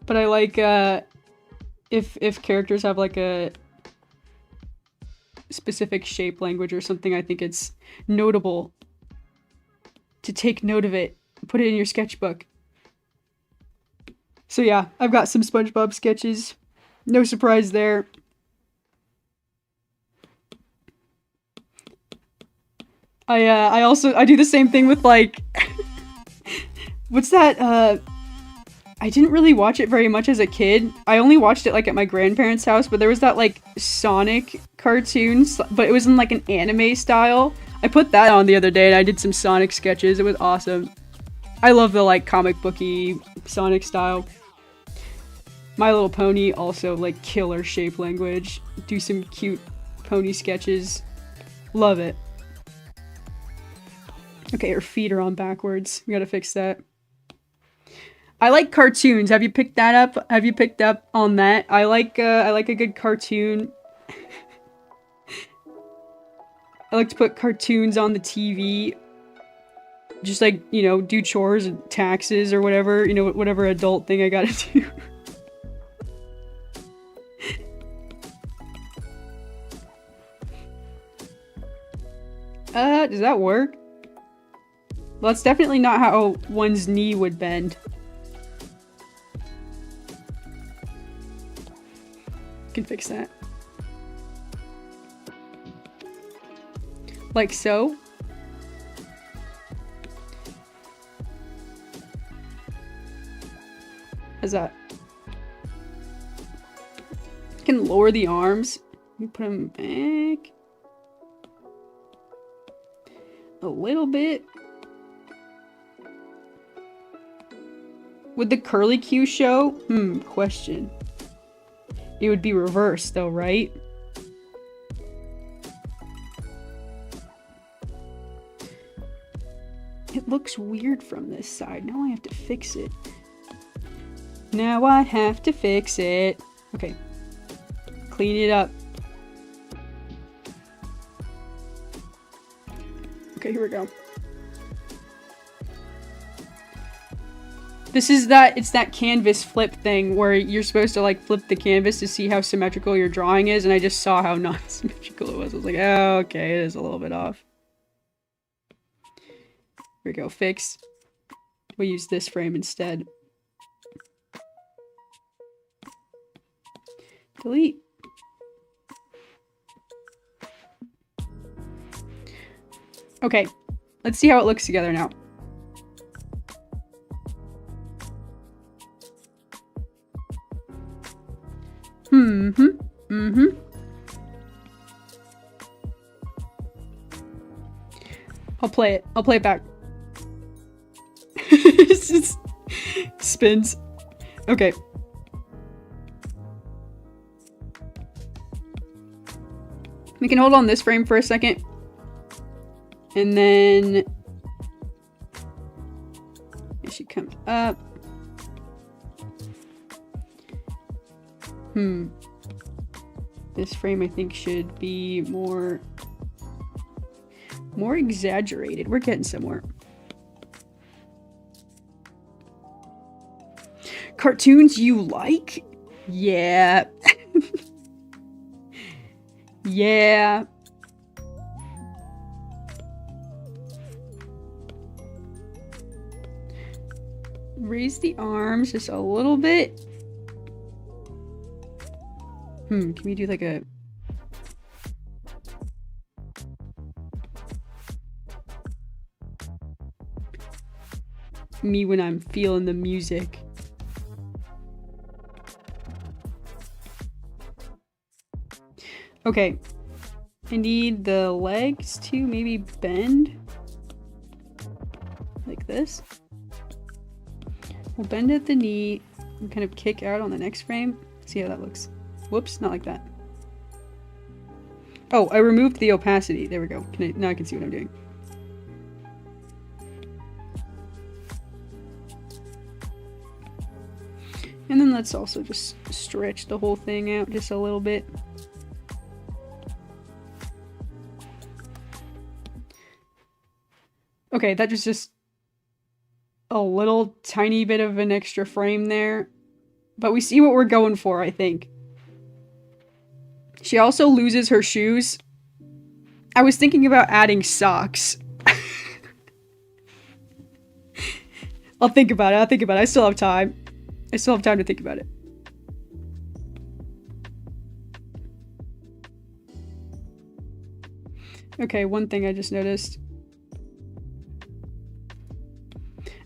But I like, if characters have like a specific shape language or something, I think it's notable to take note of it. Put it in your sketchbook. So yeah, I've got some SpongeBob sketches. No surprise there. I do the same thing with like what's that I didn't really watch it very much as a kid. I only watched it like at my grandparents' house, but there was that like Sonic cartoons, but it was in like an anime style. I put that on the other day and I did some Sonic sketches. It was awesome. I love the like comic booky Sonic style. My Little Pony also like killer shape language. Do some cute pony sketches. Love it. Okay, her feet are on backwards. We gotta fix that. I like cartoons. Have you picked that up? Have you picked up on that? I like a good cartoon. I like to put cartoons on the TV. Just like, you know, do chores and taxes or whatever. You know, whatever adult thing I gotta do. Does that work? Well, that's definitely not how one's knee would bend. Can fix that. Like so. How's that? Can lower the arms. You put them back. A little bit. Would the curly Q show? Question. it would be reversed though, right? It looks weird from this side. Now I have to fix it. Now I have to fix it. Okay. Clean it up. Okay, here we go. This is that, it's that canvas flip thing where you're supposed to like flip the canvas to see how symmetrical your drawing is, and I just saw how non-symmetrical it was. I was like, oh, okay, it is a little bit off. Here we go, fix. We'll use this frame instead. Delete. Okay, let's see how it looks together now. I'll play it. I'll play it back. It just spins. Okay. We can hold on this frame for a second. And then it should come up. This frame I think should be more exaggerated. We're getting somewhere. Cartoons you like? Yeah. Yeah. Raise the arms just a little bit. Can we do like a... me when I'm feeling the music. Okay. I need the legs to maybe bend. Like this. We'll bend at the knee and kind of kick out on the next frame. See how that looks. Whoops, not like that. Oh, I removed the opacity. There we go. Now I can see what I'm doing. And then let's also just stretch the whole thing out just a little bit. Okay, that was just a little tiny bit of an extra frame there. But we see what we're going for, I think. She also loses her shoes. I was thinking about adding socks. I'll think about it. I'll think about it. I still have time. I still have time to think about it. Okay, one thing I just noticed.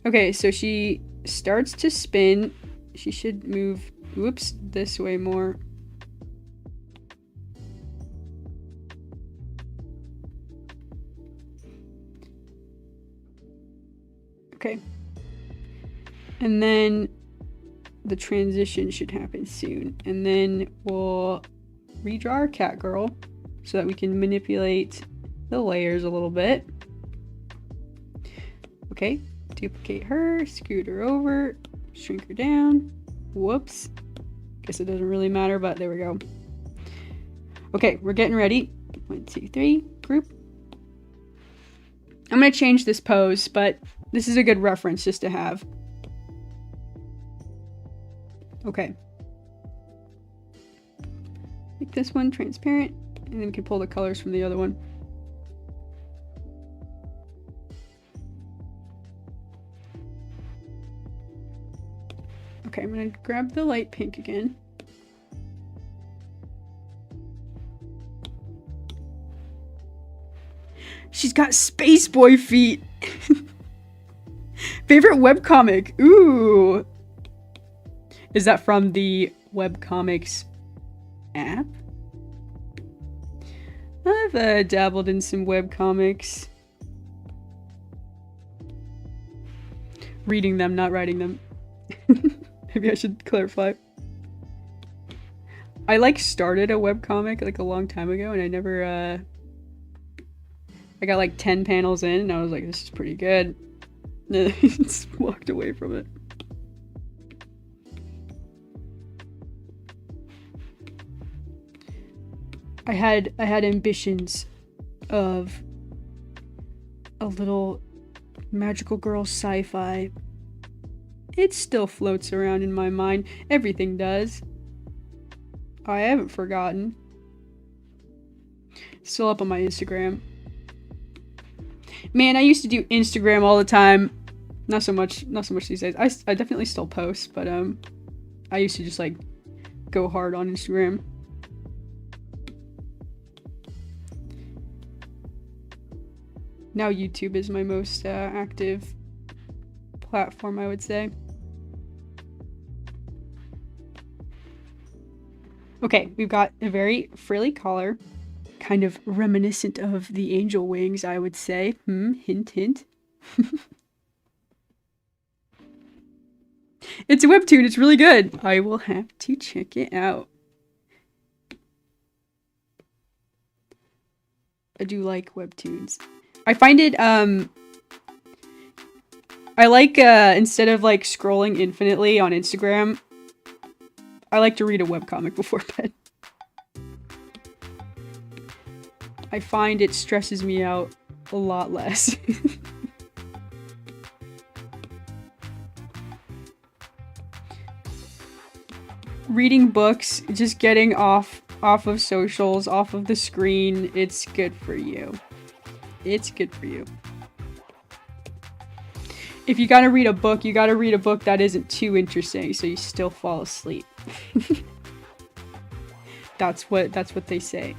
Okay, so she starts to spin. She should move, whoops, this way more. Okay. And then the transition should happen soon. And then we'll redraw our cat girl so that we can manipulate the layers a little bit. Okay, duplicate her, scoot her over, shrink her down. Whoops. Guess it doesn't really matter, but there we go. Okay, we're getting ready. 1, 2, 3, group. I'm gonna change this pose, but this is a good reference just to have. Okay. Make this one transparent, and then we can pull the colors from the other one. Okay, I'm gonna grab the light pink again. She's got Space Boy feet! Favorite webcomic? Ooh! Is that from the webcomics app? I've dabbled in some webcomics. Reading them, not writing them. Maybe I should clarify. I like started a webcomic like a long time ago, and I never I got like 10 panels in and I was like, this is pretty good. And I just walked away from it. I had ambitions of a little magical girl sci-fi. It still floats around in my mind. Everything does. I haven't forgotten. Still up on my Instagram. Man, I used to do Instagram all the time. Not so much these days. I definitely still post, but I used to just like go hard on Instagram. Now YouTube is my most active platform, I would say. Okay, we've got a very frilly collar, kind of reminiscent of the angel wings, I would say. Hint, hint. It's a webtoon, it's really good. I will have to check it out. I do like webtoons. I find it, I like, instead of like scrolling infinitely on Instagram, I like to read a webcomic before bed. I find it stresses me out a lot less. Reading books, just getting off of socials, off of the screen, it's good for you. It's good for you. If you gotta read a book, you gotta read a book that isn't too interesting, so you still fall asleep. That's what they say.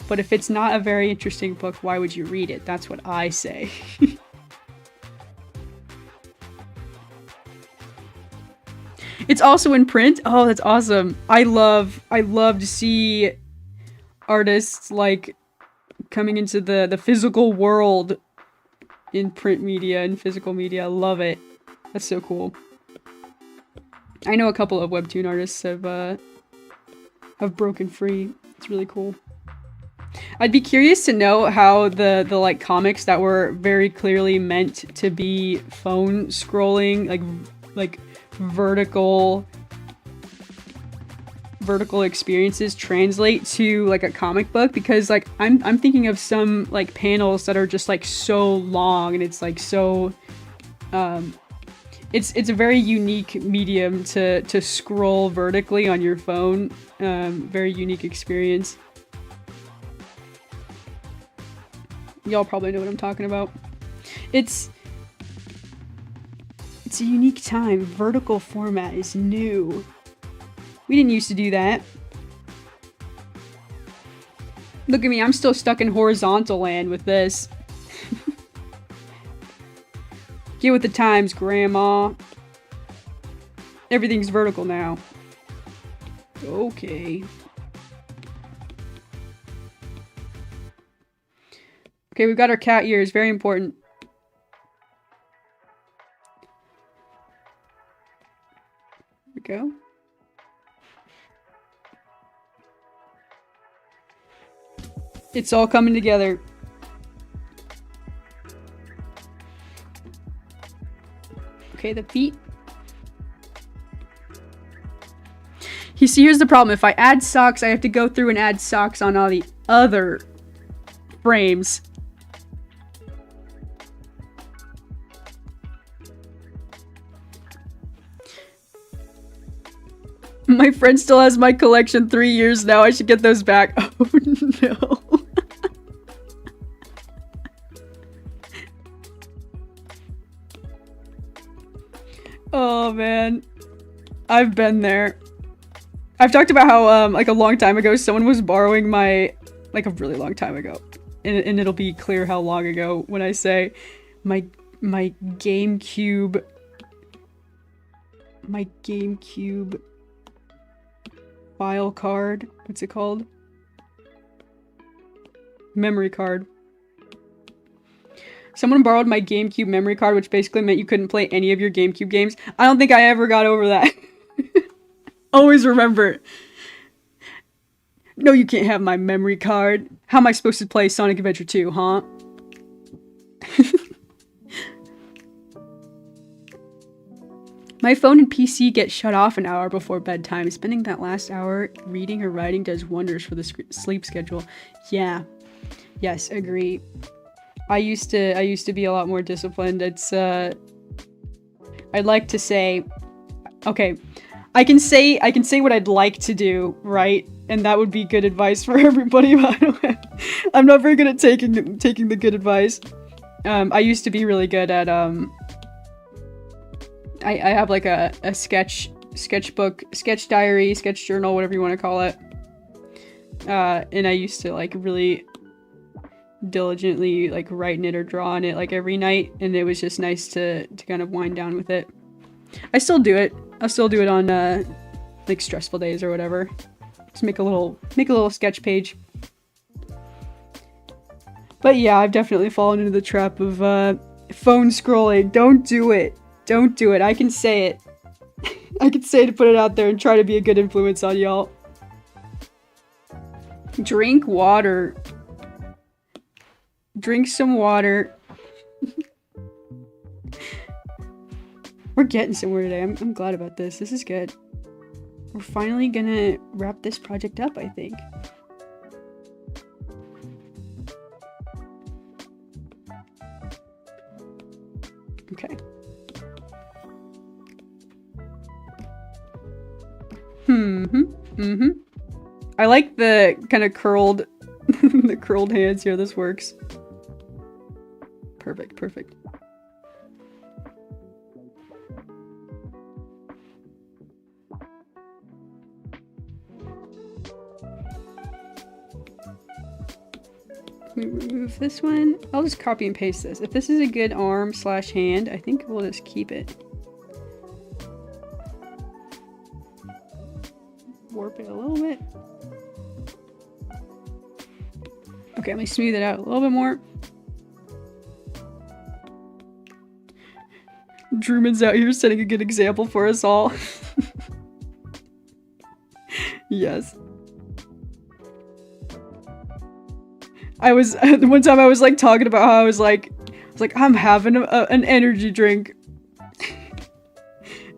But if it's not a very interesting book, why would you read it? That's what I say. It's also in print. Oh, that's awesome. I love to see artists like coming into the physical world in print media and physical media. I love it. That's so cool. I know a couple of webtoon artists have broken free. It's really cool. I'd be curious to know how the like comics that were very clearly meant to be phone scrolling, like vertical experiences translate to like a comic book, because like I'm thinking of some like panels that are just like so long, and it's like so it's a very unique medium to scroll vertically on your phone. Very unique experience. Y'all probably know what I'm talking about. It's a unique time. Vertical format is new. We didn't used to do that. Look at me, I'm still stuck in horizontal land with this. Get with the times, Grandma. Everything's vertical now. Okay. Okay, we've got our cat ears. Very important. Here we go. It's all coming together. Okay, the feet. You see, here's the problem. If I add socks, I have to go through and add socks on all the other frames. My friend still has my collection 3 years now. I should get those back. Oh no. Oh man. I've been there. I've talked about how like a long time ago someone was borrowing my, like a really long time ago. And it'll be clear how long ago when I say my GameCube file card. What's it called? Memory card. Someone borrowed my GameCube memory card, which basically meant you couldn't play any of your GameCube games. I don't think I ever got over that. Always remember. No, you can't have my memory card. How am I supposed to play Sonic Adventure 2, huh? My phone and PC get shut off an hour before bedtime. Spending that last hour reading or writing does wonders for the sleep schedule. Yeah. Yes, agree. I used to be a lot more disciplined. It's I'd like to say, okay, I can say what I'd like to do, right? And that would be good advice for everybody, by the way. I'm not very good at taking the good advice. I used to be really good at I have like a sketchbook, sketch diary, sketch journal, whatever you want to call it. And I used to like really diligently like write in it or draw on it like every night, and it was just nice to kind of wind down with it. I still do it. I'll still do it on like stressful days or whatever. Just make a little sketch page. But yeah, I've definitely fallen into the trap of phone scrolling. Don't do it. Don't do it. I can say it. I can say it to put it out there and try to be a good influence on y'all. Drink water. Drink some water. We're getting somewhere today. I'm glad about this. This is good. We're finally gonna wrap this project up, I think. Okay. I like the kind of curled, the curled hands here. This works. Perfect, perfect. We remove this one. I'll just copy and paste this. If this is a good arm slash hand, I think we'll just keep it. Warp it a little bit. Okay, let me smooth it out a little bit more. Drewman's out here setting a good example for us all. Yes. One time I was like talking about how I was like I'm having an energy drink.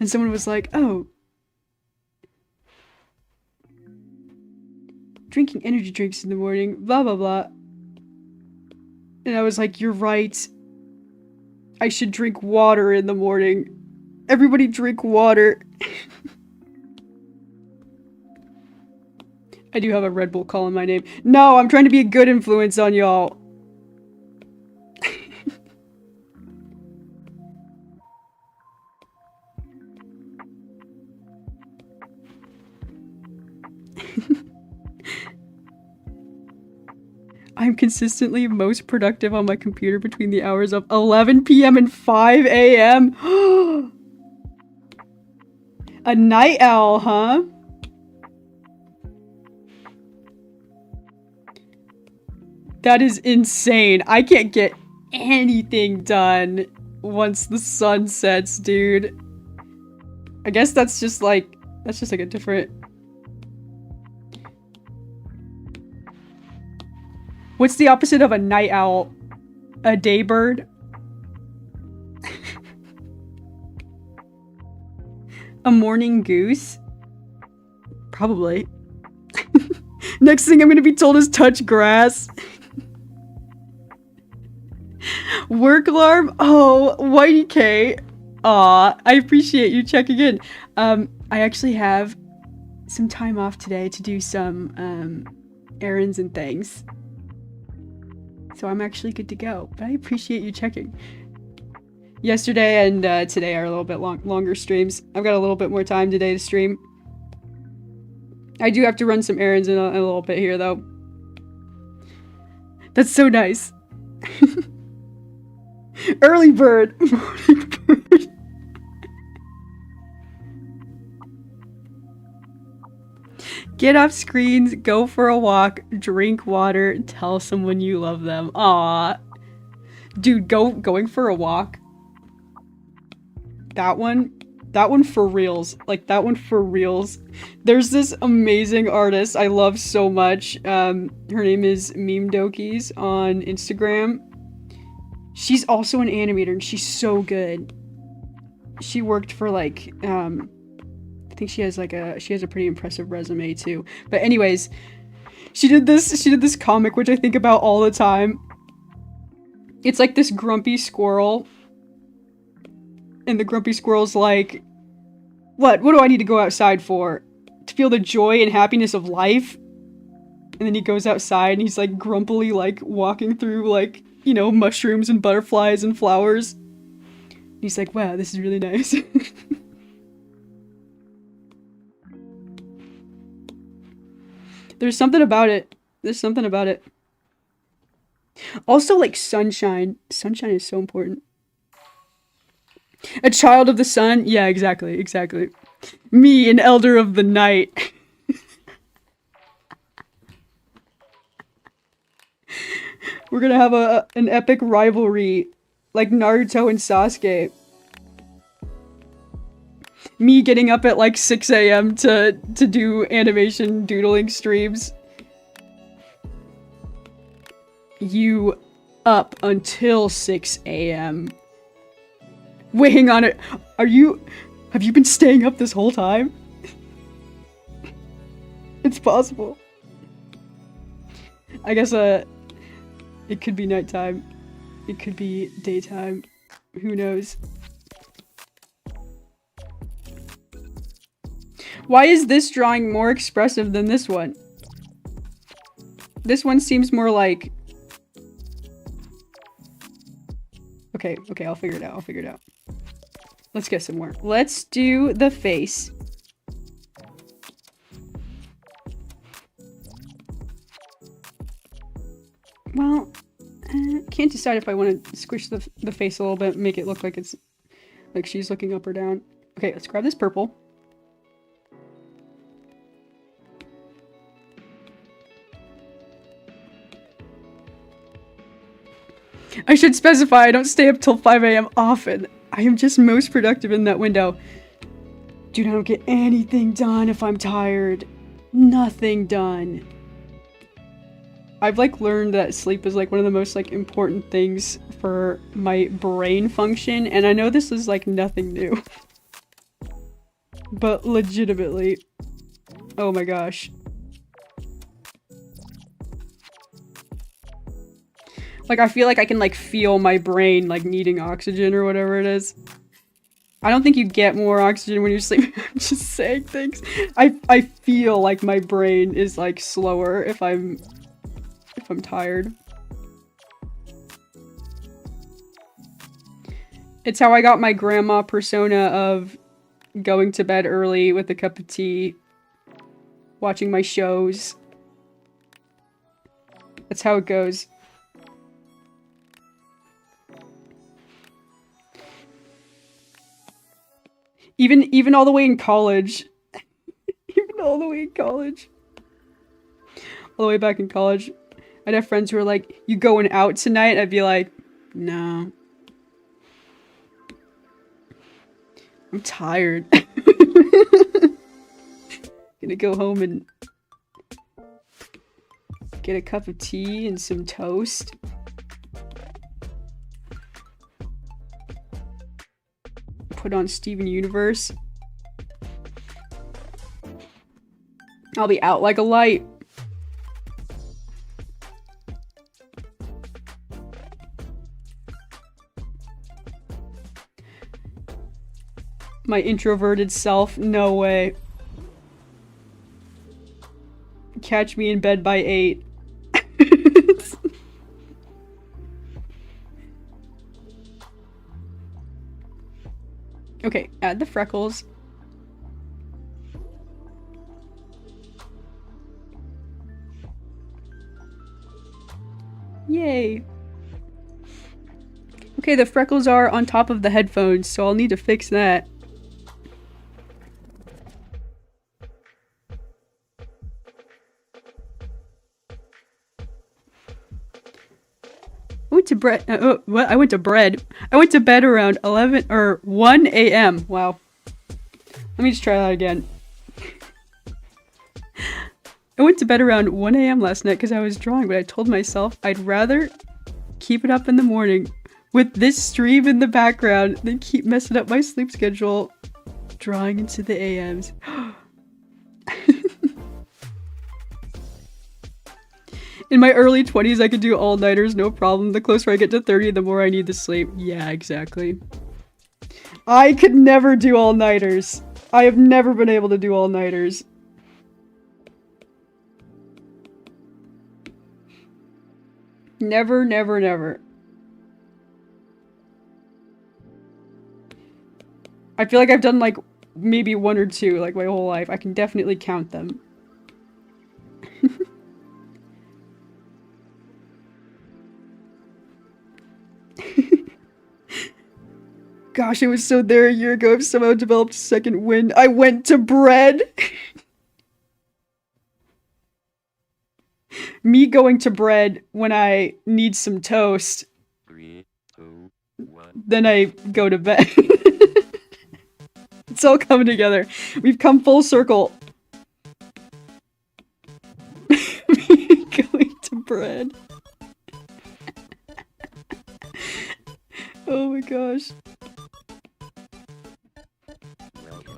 And someone was like, oh, drinking energy drinks in the morning, blah blah blah. And I was like, you're right. I should drink water in the morning. Everybody drink water. I do have a Red Bull calling my name. No, I'm trying to be a good influence on y'all. I'm consistently most productive on my computer between the hours of 11 p.m. and 5 a.m. A night owl, huh? That is insane. I can't get anything done once the sun sets, dude. I guess that's just like a different... What's the opposite of a night owl? A daybird? A morning goose? Probably. Next thing I'm gonna be told is touch grass. Work alarm? Oh, YDK. Aw, I appreciate you checking in. I actually have some time off today to do some errands and things. So I'm actually good to go, but I appreciate you checking. Yesterday and today are a little bit longer streams. I've got a little bit more time today to stream. I do have to run some errands in a little bit here, though. That's so nice. Early bird. Morning bird. Get off screens, go for a walk, drink water, tell someone you love them. Aw. Dude, going for a walk. That one. That one for reals. Like, that one for reals. There's this amazing artist I love so much. Her name is Meme Dokis on Instagram. She's also an animator, and she's so good. She worked for, like, I think she has a pretty impressive resume, too. But anyways, she did this comic, which I think about all the time. It's like this grumpy squirrel. And the grumpy squirrel's like, what do I need to go outside for? To feel the joy and happiness of life? And then he goes outside and he's like grumpily like walking through like, you know, mushrooms and butterflies and flowers. And he's like, wow, this is really nice. There's something about it. There's something about it. Also, like, sunshine. Sunshine is so important. A child of the sun? Yeah, exactly, exactly. Me, an elder of the night. We're gonna have an epic rivalry, like Naruto and Sasuke. Me getting up at like 6 a.m. to do animation doodling streams. You up until 6 a.m. Wait, hang on. Have you been staying up this whole time? It's possible. I guess, it could be nighttime. It could be daytime. Who knows? Why is this drawing more expressive than this one? This one seems more like... Okay, I'll figure it out. Let's get some more. Let's do the face. Well, can't decide if I want to squish the face a little bit, make it look like it's like she's looking up or down. Okay, let's grab this purple. I should specify I don't stay up till 5 a.m. often. I am just most productive in that window. Dude, I don't get anything done if I'm tired. Nothing done. I've like learned that sleep is like one of the most like important things for my brain function, and I know this is like nothing new. But legitimately, oh my gosh. Like, I feel like I can, like, feel my brain, like, needing oxygen or whatever it is. I don't think you get more oxygen when you're sleeping. I'm just saying things. I feel like my brain is, like, slower if I'm tired. It's how I got my grandma persona of going to bed early with a cup of tea, watching my shows. That's how it goes. Even all the way in college. Even all the way in college. All the way back in college. I'd have friends who were like, you going out tonight? I'd be like, no. I'm tired. Gonna go home and get a cup of tea and some toast. Put on Steven Universe. I'll be out like a light. My introverted self? No way. Catch me in bed by 8. Okay, add the freckles. Yay. Okay, the freckles are on top of the headphones, so I'll need to fix that. I went to bed around 11 or 1 a.m. Wow. Let me just try that again. I went to bed around 1 a.m. last night because I was drawing, but I told myself I'd rather keep it up in the morning with this stream in the background than keep messing up my sleep schedule drawing into the AMs. In my early 20s, I could do all-nighters, no problem. The closer I get to 30, the more I need to sleep. Yeah, exactly. I could never do all-nighters. I have never been able to do all-nighters. Never, never, never. I feel like I've done like maybe 1 or 2 like my whole life. I can definitely count them. Gosh, it was so there a year ago. I've somehow developed a second wind. I went to bread. Me going to bread when I need some toast. 3, 2, 1. Then I go to bed. It's all coming together. We've come full circle. Me going to bread. Oh my gosh.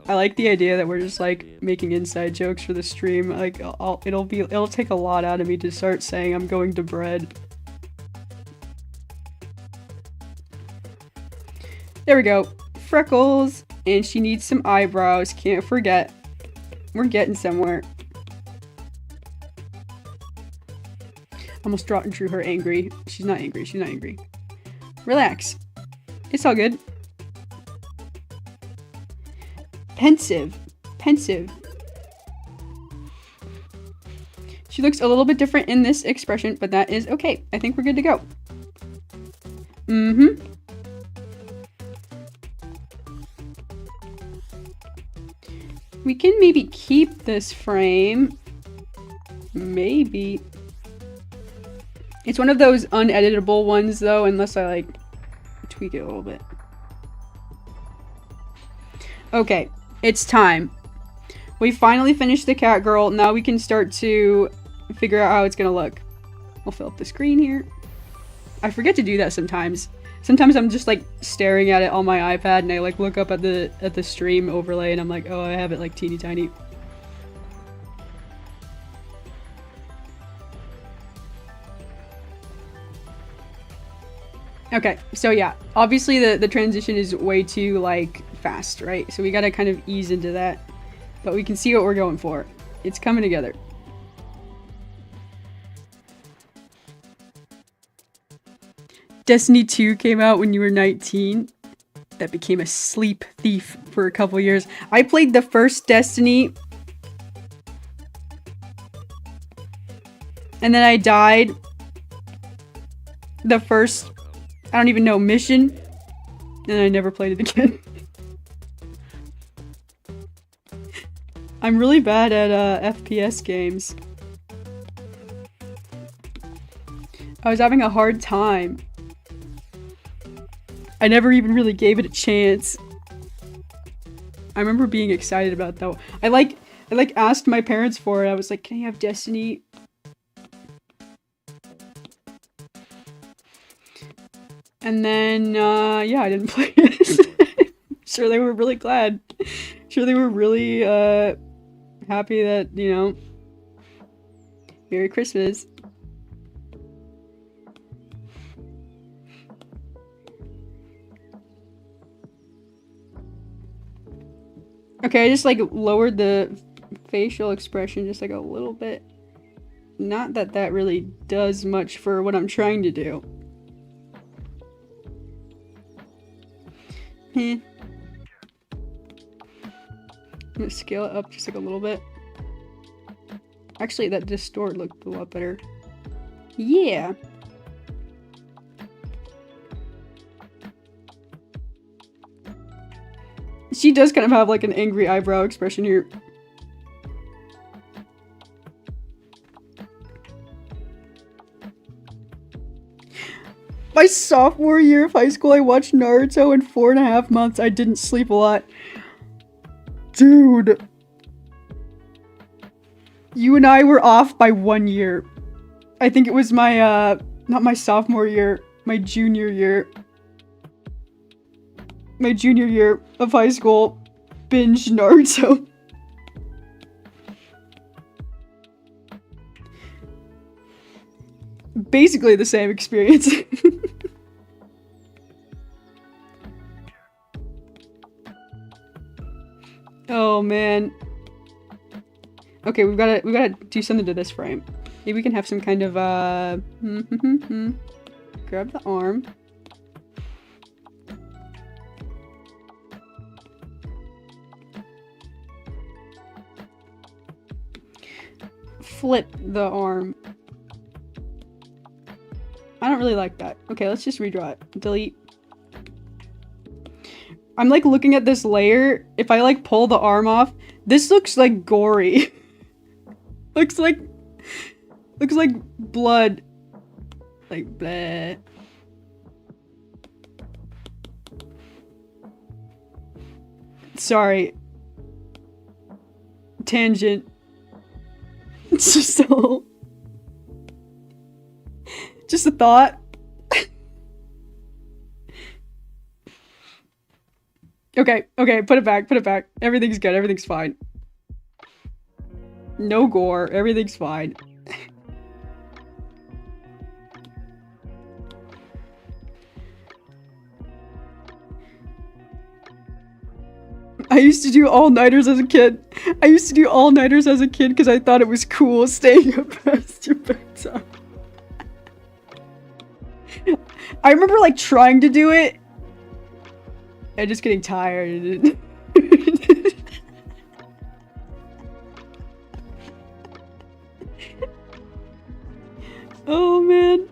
I like the idea that we're just like making inside jokes for the stream. Like it'll take a lot out of me to start saying I'm going to bread. There we go. Freckles, and she needs some eyebrows. Can't forget. We're getting somewhere. Almost drew her angry. She's not angry. She's not angry. Relax. It's all good. Pensive. Pensive. She looks a little bit different in this expression, but that is okay. I think we're good to go. Mm-hmm. We can maybe keep this frame. Maybe. It's one of those uneditable ones though, unless I like tweak it a little bit. Okay. It's time. We finally finished the cat girl. Now we can start to figure out how it's gonna look. We'll fill up the screen here. I forget to do that sometimes. Sometimes I'm just like staring at it on my iPad and I like look up at the stream overlay and I'm like, oh, I have it like teeny tiny. Okay, so yeah, obviously the transition is way too like fast, right? So we gotta kind of ease into that, but we can see what we're going for. It's coming together. Destiny 2 came out when you were 19. That became a sleep thief for a couple years. I played the first Destiny and then I died the first, I don't even know, mission, and I never played it again. I'm really bad at FPS games. I was having a hard time. I never even really gave it a chance. I remember being excited about it though. I like asked my parents for it. I was like, can I have Destiny? And then, yeah, I didn't play it. Sure, they were really glad. Sure, they were really, happy that, you know, Merry Christmas. Okay, I just, like, lowered the facial expression just, like, a little bit. Not that that really does much for what I'm trying to do. I'm gonna scale it up just like a little bit. Actually, that distort looked a lot better. Yeah. She does kind of have like an angry eyebrow expression here. My sophomore year of high school, I watched Naruto in 4.5 months. I didn't sleep a lot. Dude. You and I were off by 1 year. I think it was my, not my sophomore year, my junior year. My junior year of high school. Binge Naruto. Basically the same experience. Oh man. Okay, we've gotta do something to this frame. Maybe we can have some kind of grab the arm. Flip the arm. I don't really like that. Okay, let's just redraw it. Delete. I'm like looking at this layer. If I like pull the arm off, this looks like gory. looks like blood. Like bleh. Sorry. Tangent. It's just so... Just a thought. Okay, put it back. Everything's good, everything's fine. No gore, everything's fine. I used to do all-nighters as a kid. Because I thought it was cool staying up past your bedtime. I remember like trying to do it and just getting tired. Oh man.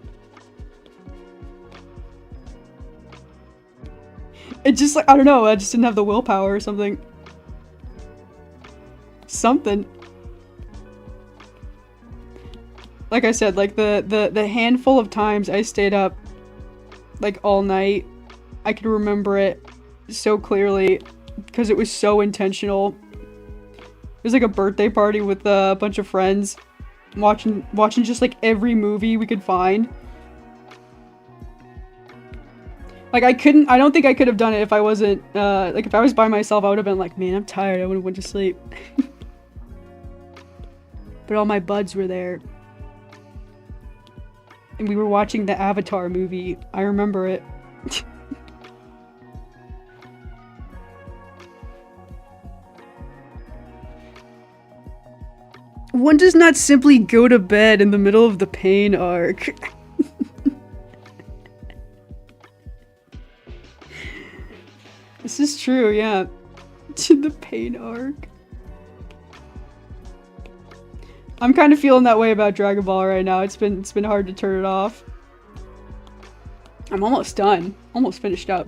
It just like, I don't know, I just didn't have the willpower or something. Like I said, like the handful of times I stayed up like all night, I can remember it so clearly because it was so intentional. It was like a birthday party with a bunch of friends, watching just like every movie we could find. Like I don't think I could have done it if I wasn't, like if I was by myself, I would have been like, man, I'm tired, I would have went to sleep. But all my buds were there. And we were watching the Avatar movie. I remember it. One does not simply go to bed in the middle of the pain arc. This is true, yeah. To the pain arc. I'm kind of feeling that way about Dragon Ball right now. It's been hard to turn it off. I'm almost done. Almost finished up.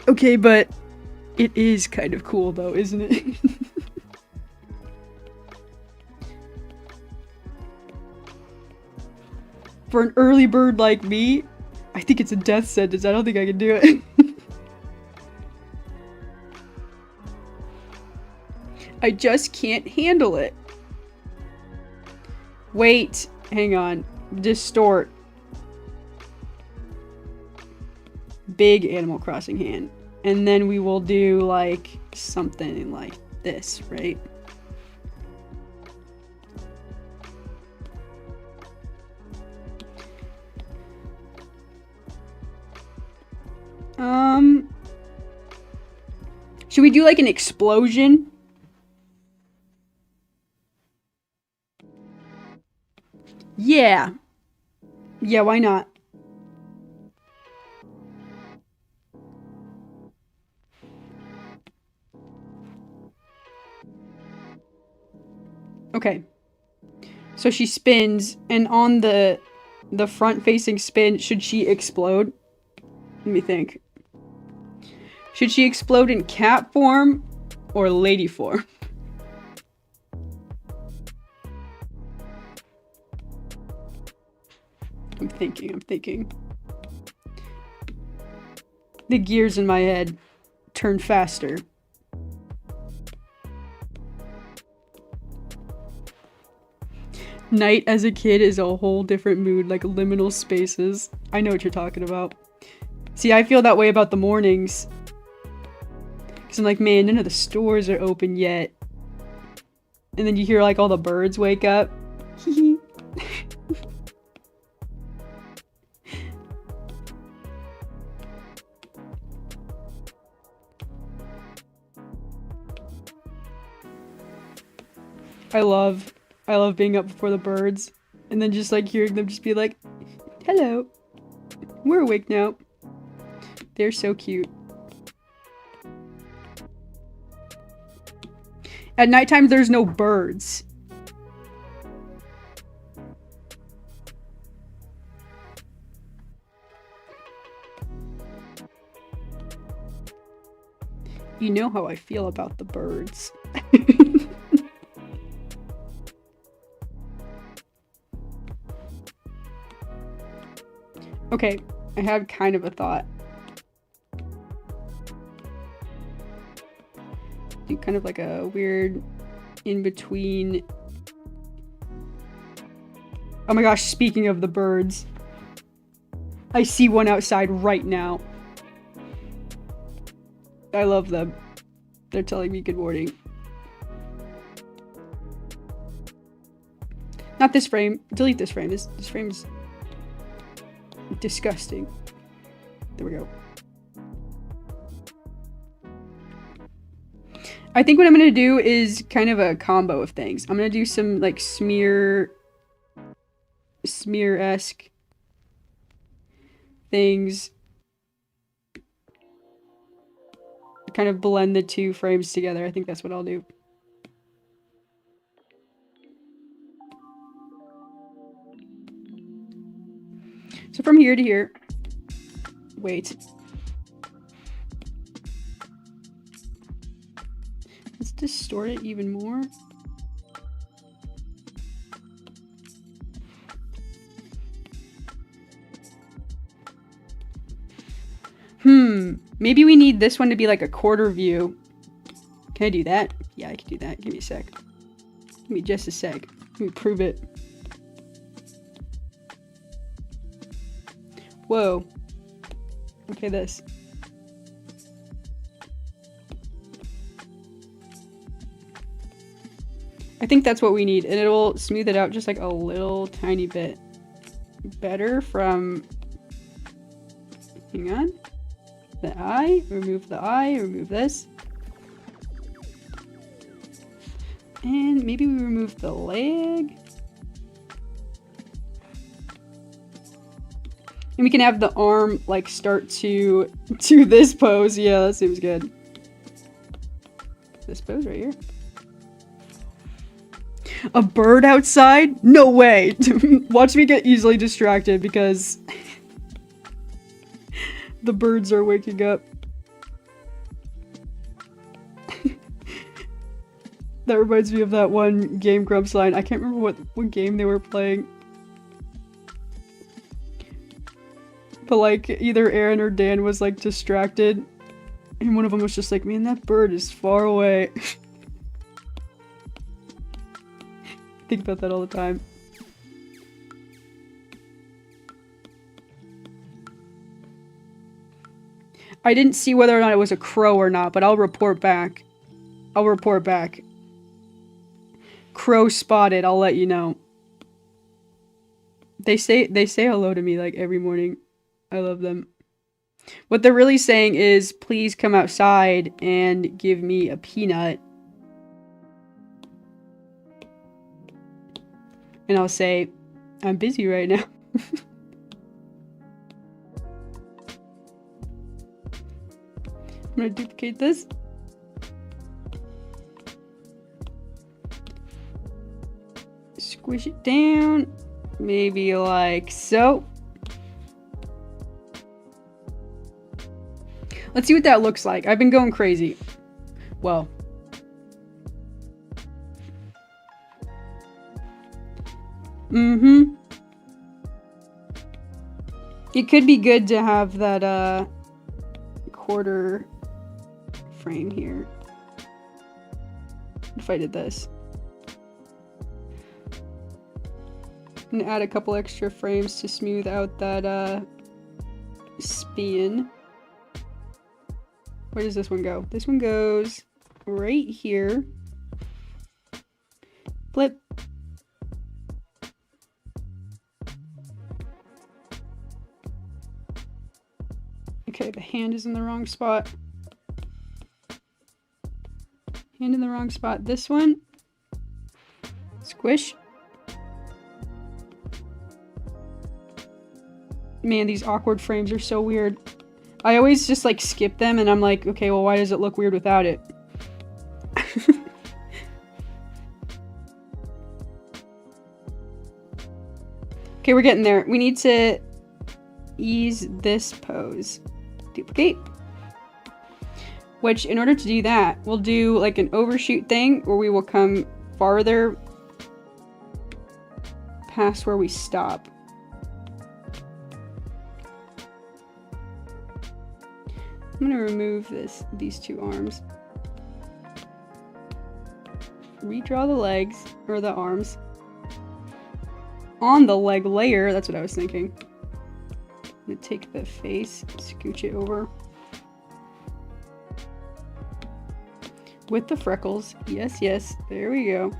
Okay, but it is kind of cool though, isn't it? For an early bird like me, I think it's a death sentence. I don't think I can do it. I just can't handle it. Wait, hang on. Distort. Big Animal Crossing hand. And then we will do like something like this, right? Should we do like an explosion? Yeah. Yeah, why not? Okay. So she spins, and on the front-facing spin, should she explode? Let me think. Should she explode in cat form or lady form? I'm thinking. The gears in my head turn faster. Night as a kid is a whole different mood, like liminal spaces. I know what you're talking about. See, I feel that way about the mornings. Because I'm like, man, none of the stores are open yet. And then you hear like all the birds wake up. I love being up before the birds. And then just like hearing them just be like, hello. We're awake now. They're so cute. At nighttime, there's no birds. You know how I feel about the birds. Okay, I have kind of a thought. Do kind of like a weird in-between. Oh my gosh, speaking of the birds. I see one outside right now. I love them. They're telling me good morning. Not this frame. Delete this frame. This frame is disgusting. There we go. I think what I'm gonna do is kind of a combo of things. I'm gonna do some like smear-esque things. Kind of blend the two frames together. I think that's what I'll do. So from here to here. Wait. Let's distort it even more. Maybe we need this one to be like a quarter view. Can I do that? Yeah, I can do that. Give me a sec. Give me just a sec. Let me prove it. Whoa. Okay, this. I think that's what we need, and it'll smooth it out just like a little tiny bit better from... Hang on. The eye, remove this. And maybe we remove the leg. And we can have the arm like start to this pose. Yeah, that seems good. This pose right here. A bird outside? No way! Watch me get easily distracted because the birds are waking up. That reminds me of that one Game Grumps line. I can't remember what game they were playing. But like either Aaron or Dan was like distracted. And one of them was just like, man, that bird is far away. Think about that all the time. I didn't see whether or not it was a crow or not, but I'll report back. I'll report back. Crow spotted, I'll let you know. They say hello to me like every morning. I love them. What they're really saying is, please come outside and give me a peanut. And I'll say, I'm busy right now. I'm gonna duplicate this. Squish it down. Maybe like so. Let's see what that looks like. I've been going crazy. Well. It could be good to have that, quarter frame here. If I did this. I'm gonna add a couple extra frames to smooth out that spin. Where does this one go? This one goes right here. Flip. Okay, the hand is in the wrong spot. Hand in the wrong spot. This one. Squish. Man, these awkward frames are so weird. I always just like skip them and I'm like, okay, well, why does it look weird without it? Okay, we're getting there. We need to ease this pose. Duplicate. Which, in order to do that, we'll do like an overshoot thing where we will come farther past where we stop. I'm gonna remove these two arms. Redraw the legs, or the arms. On the leg layer, that's what I was thinking. I'm gonna take the face, scooch it over. With the freckles. Yes, yes, there we go.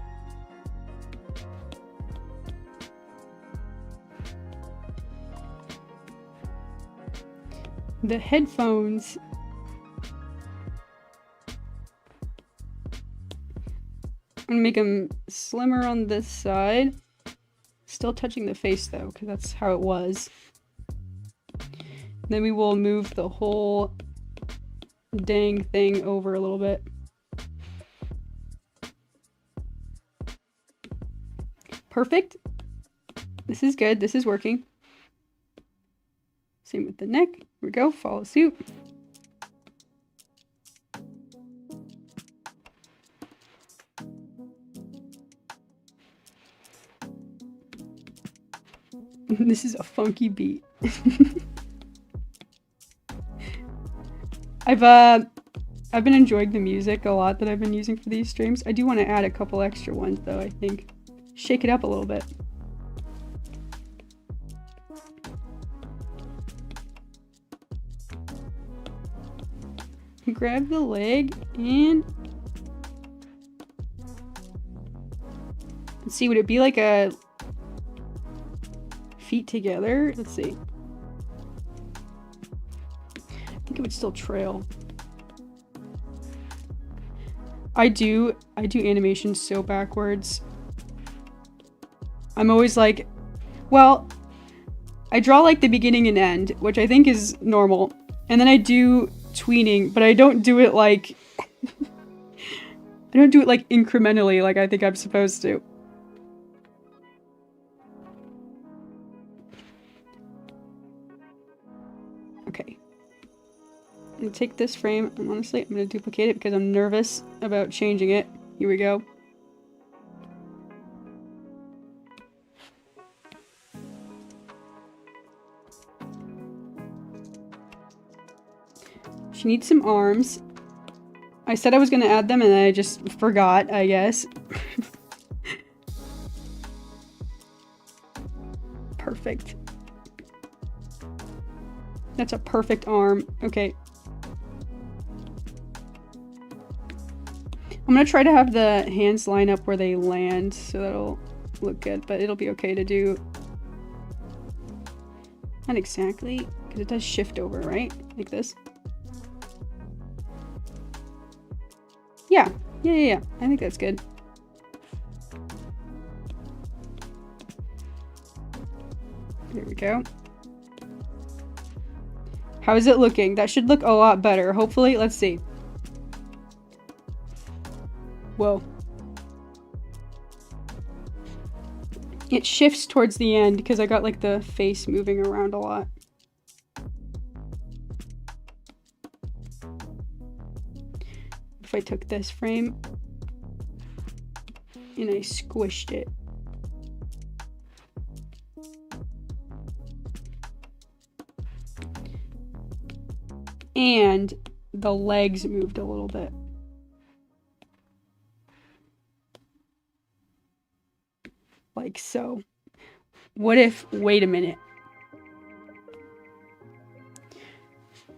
The headphones. I'm gonna make them slimmer on this side. Still touching the face though, because that's how it was. Then we will move the whole dang thing over a little bit. Perfect. This is good. This is working. Same with the neck. Here we go. Follow suit. This is a funky beat. I've been enjoying the music a lot that I've been using for these streams. I do want to add a couple extra ones though, I think. Shake it up a little bit. Grab the leg and let's see, would it be like a feet together? Let's see. I think it would still trail. I do animations so backwards. I'm always like, well, I draw like the beginning and end, which I think is normal. And then I do tweening, but I don't do it like I don't do it like incrementally like I think I'm supposed to. Okay. I'm gonna take this frame, and honestly, I'm gonna duplicate it because I'm nervous about changing it. Here we go. She needs some arms. I said I was gonna add them and I just forgot, I guess. Perfect. That's a perfect arm. Okay. I'm gonna try to have the hands line up where they land so that'll look good, but it'll be okay to do. Not exactly, because it does shift over, right? Like this. Yeah. I think that's good. There we go. How is it looking? That should look a lot better. Hopefully, let's see. Whoa. It shifts towards the end because I got like the face moving around a lot. If I took this frame and I squished it. And the legs moved a little bit. Like so. What if, wait a minute.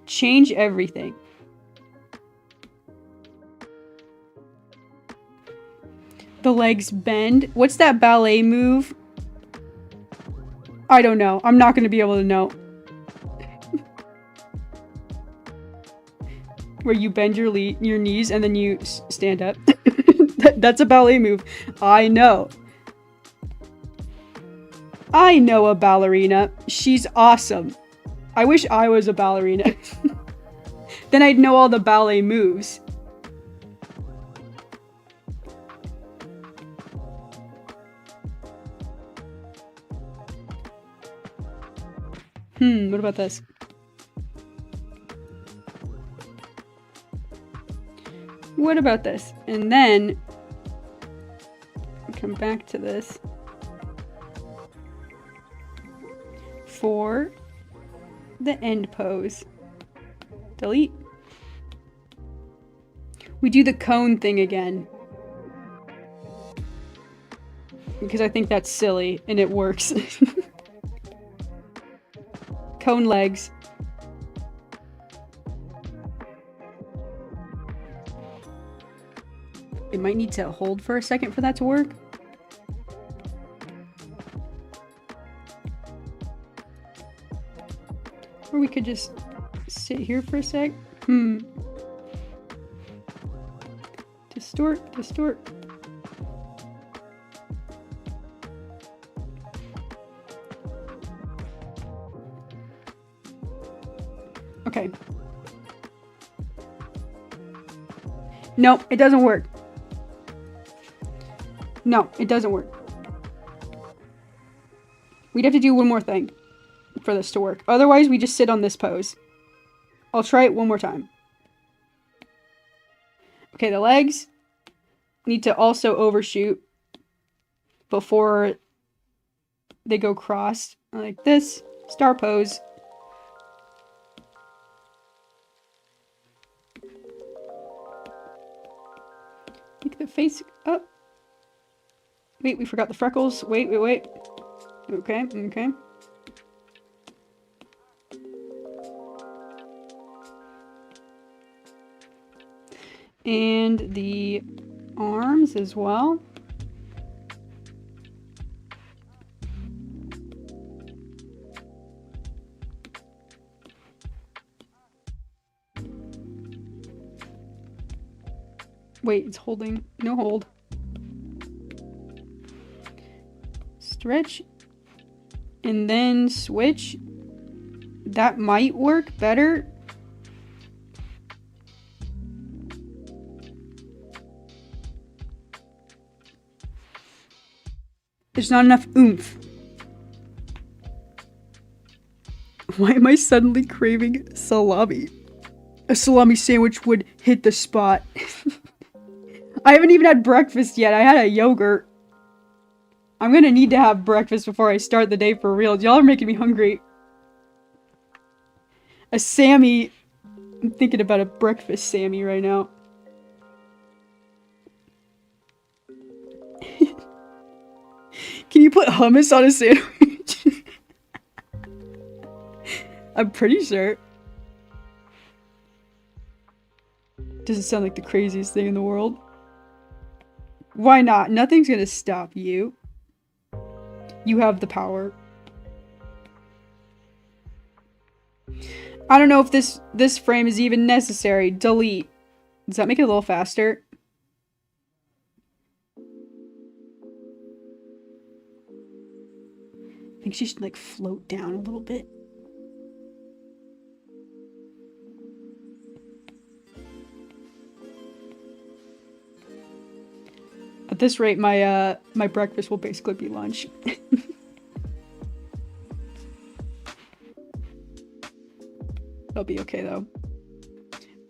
Change everything. The legs bend. What's that ballet move? I don't know. I'm not going to be able to know. Where you bend your knees and then you stand up. That's a ballet move. I know. I know a ballerina. She's awesome. I wish I was a ballerina. Then I'd know all the ballet moves. What about this? What about this? And then come back to this for the end pose. Delete. We do the cone thing again. Because I think that's silly and it works. Cone legs. It might need to hold for a second for that to work. Or we could just sit here for a sec. Distort, distort. Okay. No, it doesn't work. No, it doesn't work. We'd have to do one more thing for this to work. Otherwise, we just sit on this pose. I'll try it one more time. Okay, the legs need to also overshoot before they go crossed. Like this. Star pose. Make the face up. Wait, we forgot the freckles. Wait. Okay. And the arms as well. Wait, it's holding. No hold. Stretch. And then switch. That might work better. There's not enough oomph. Why am I suddenly craving salami? A salami sandwich would hit the spot. I haven't even had breakfast yet. I had a yogurt. I'm gonna need to have breakfast before I start the day for real. Y'all are making me hungry. A Sammy. I'm thinking about a breakfast Sammy right now. Can you put hummus on a sandwich? I'm pretty sure. Doesn't sound like the craziest thing in the world. Why not? Nothing's gonna stop you. You have the power. I don't know if this frame is even necessary. Delete. Does that make it a little faster? I think she should like float down a little bit. At this rate, my breakfast will basically be lunch. I'll be okay though.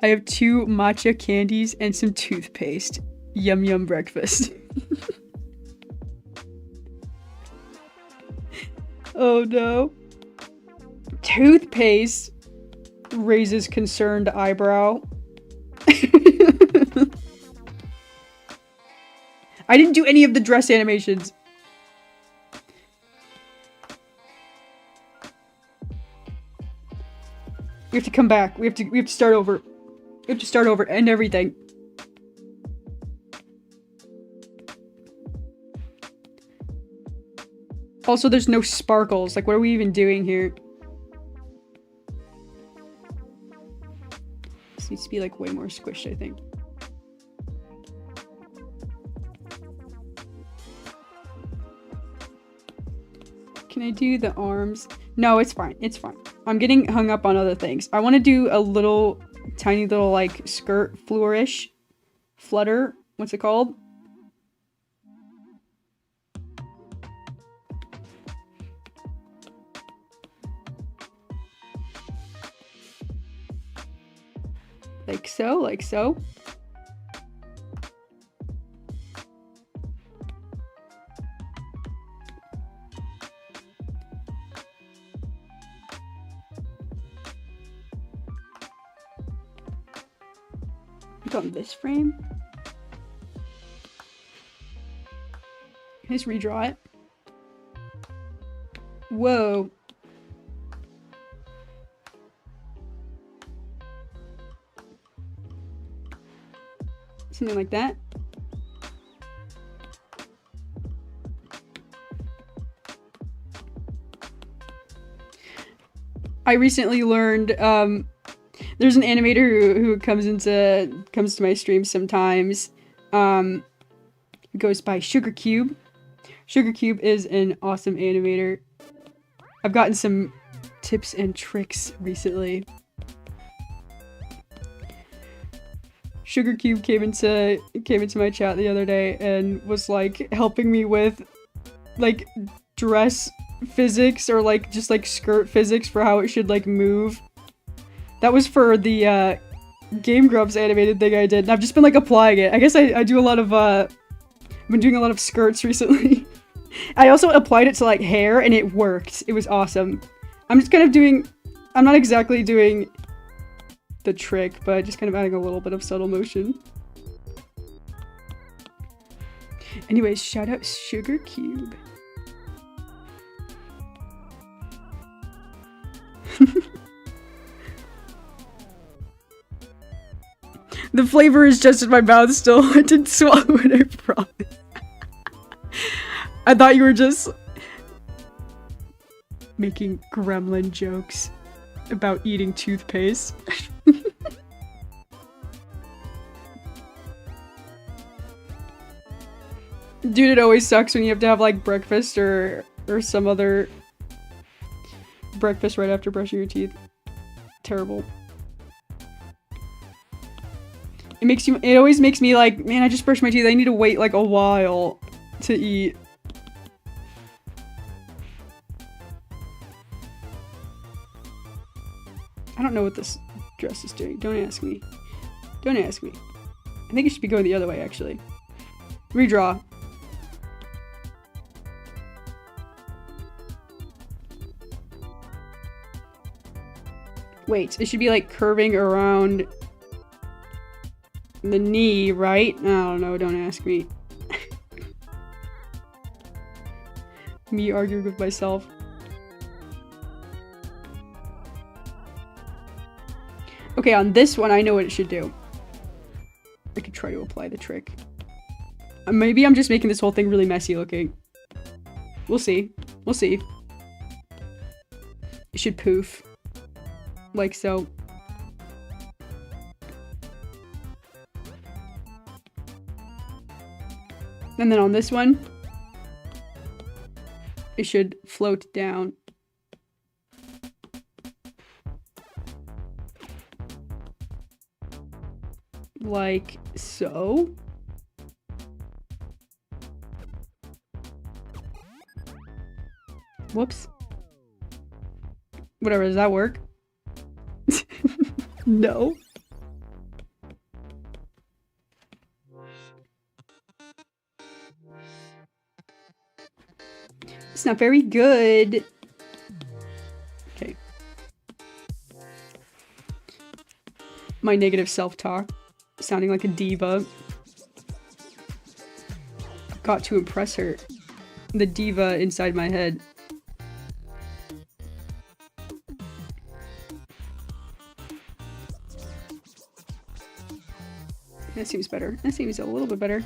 I have 2 matcha candies and some toothpaste. Yum yum breakfast. Oh no. Toothpaste? raises concerned eyebrow. I didn't do any of the dress animations. We have to come back. We have to start over. We have to start over and everything. Also, there's no sparkles. Like, what are we even doing here? This needs to be like way more squished, I think. Can I do the arms? No, it's fine. It's fine. I'm getting hung up on other things. I want to do a little, tiny little, like, skirt flourish. Flutter. What's it called? Like so, like so. On this frame. Can I just redraw it? Whoa. Something like that. I recently learned, there's an animator who comes to my streams sometimes. Who goes by Sugar Cube. Sugar Cube is an awesome animator. I've gotten some tips and tricks recently. Sugar Cube came into my chat the other day and was like helping me with like dress physics or like just like skirt physics for how it should like move. That was for the Game Grumps animated thing I did, and I've just been like applying it. I guess I do a lot of I've been doing a lot of skirts recently. I also applied it to like hair and it worked. It was awesome. I'm just kind of doing, I'm not exactly doing the trick, but just kind of adding a little bit of subtle motion. Anyways, shout out Sugar Cube. The flavor is just in my mouth still. I didn't swallow it, I promise. I thought you were just making gremlin jokes about eating toothpaste. Dude, it always sucks when you have to have like breakfast or some other breakfast right after brushing your teeth. Terrible. It always makes me like, man, I just brushed my teeth. I need to wait like a while to eat. I don't know what this dress is doing. Don't ask me. Don't ask me. I think it should be going the other way, actually. Redraw. Wait, it should be like curving around the knee, right? I don't know, don't ask me. Me arguing with myself. Okay, on this one, I know what it should do. I could try to apply the trick. Maybe I'm just making this whole thing really messy looking. We'll see. We'll see. It should poof. Like so. And then on this one, it should float down. Like so. Whoops. Whatever, does that work? No. It's not very good. Okay. my negative self-talk, sounding like a diva. I've got to impress her. The diva inside my head. That seems better. That seems a little bit better.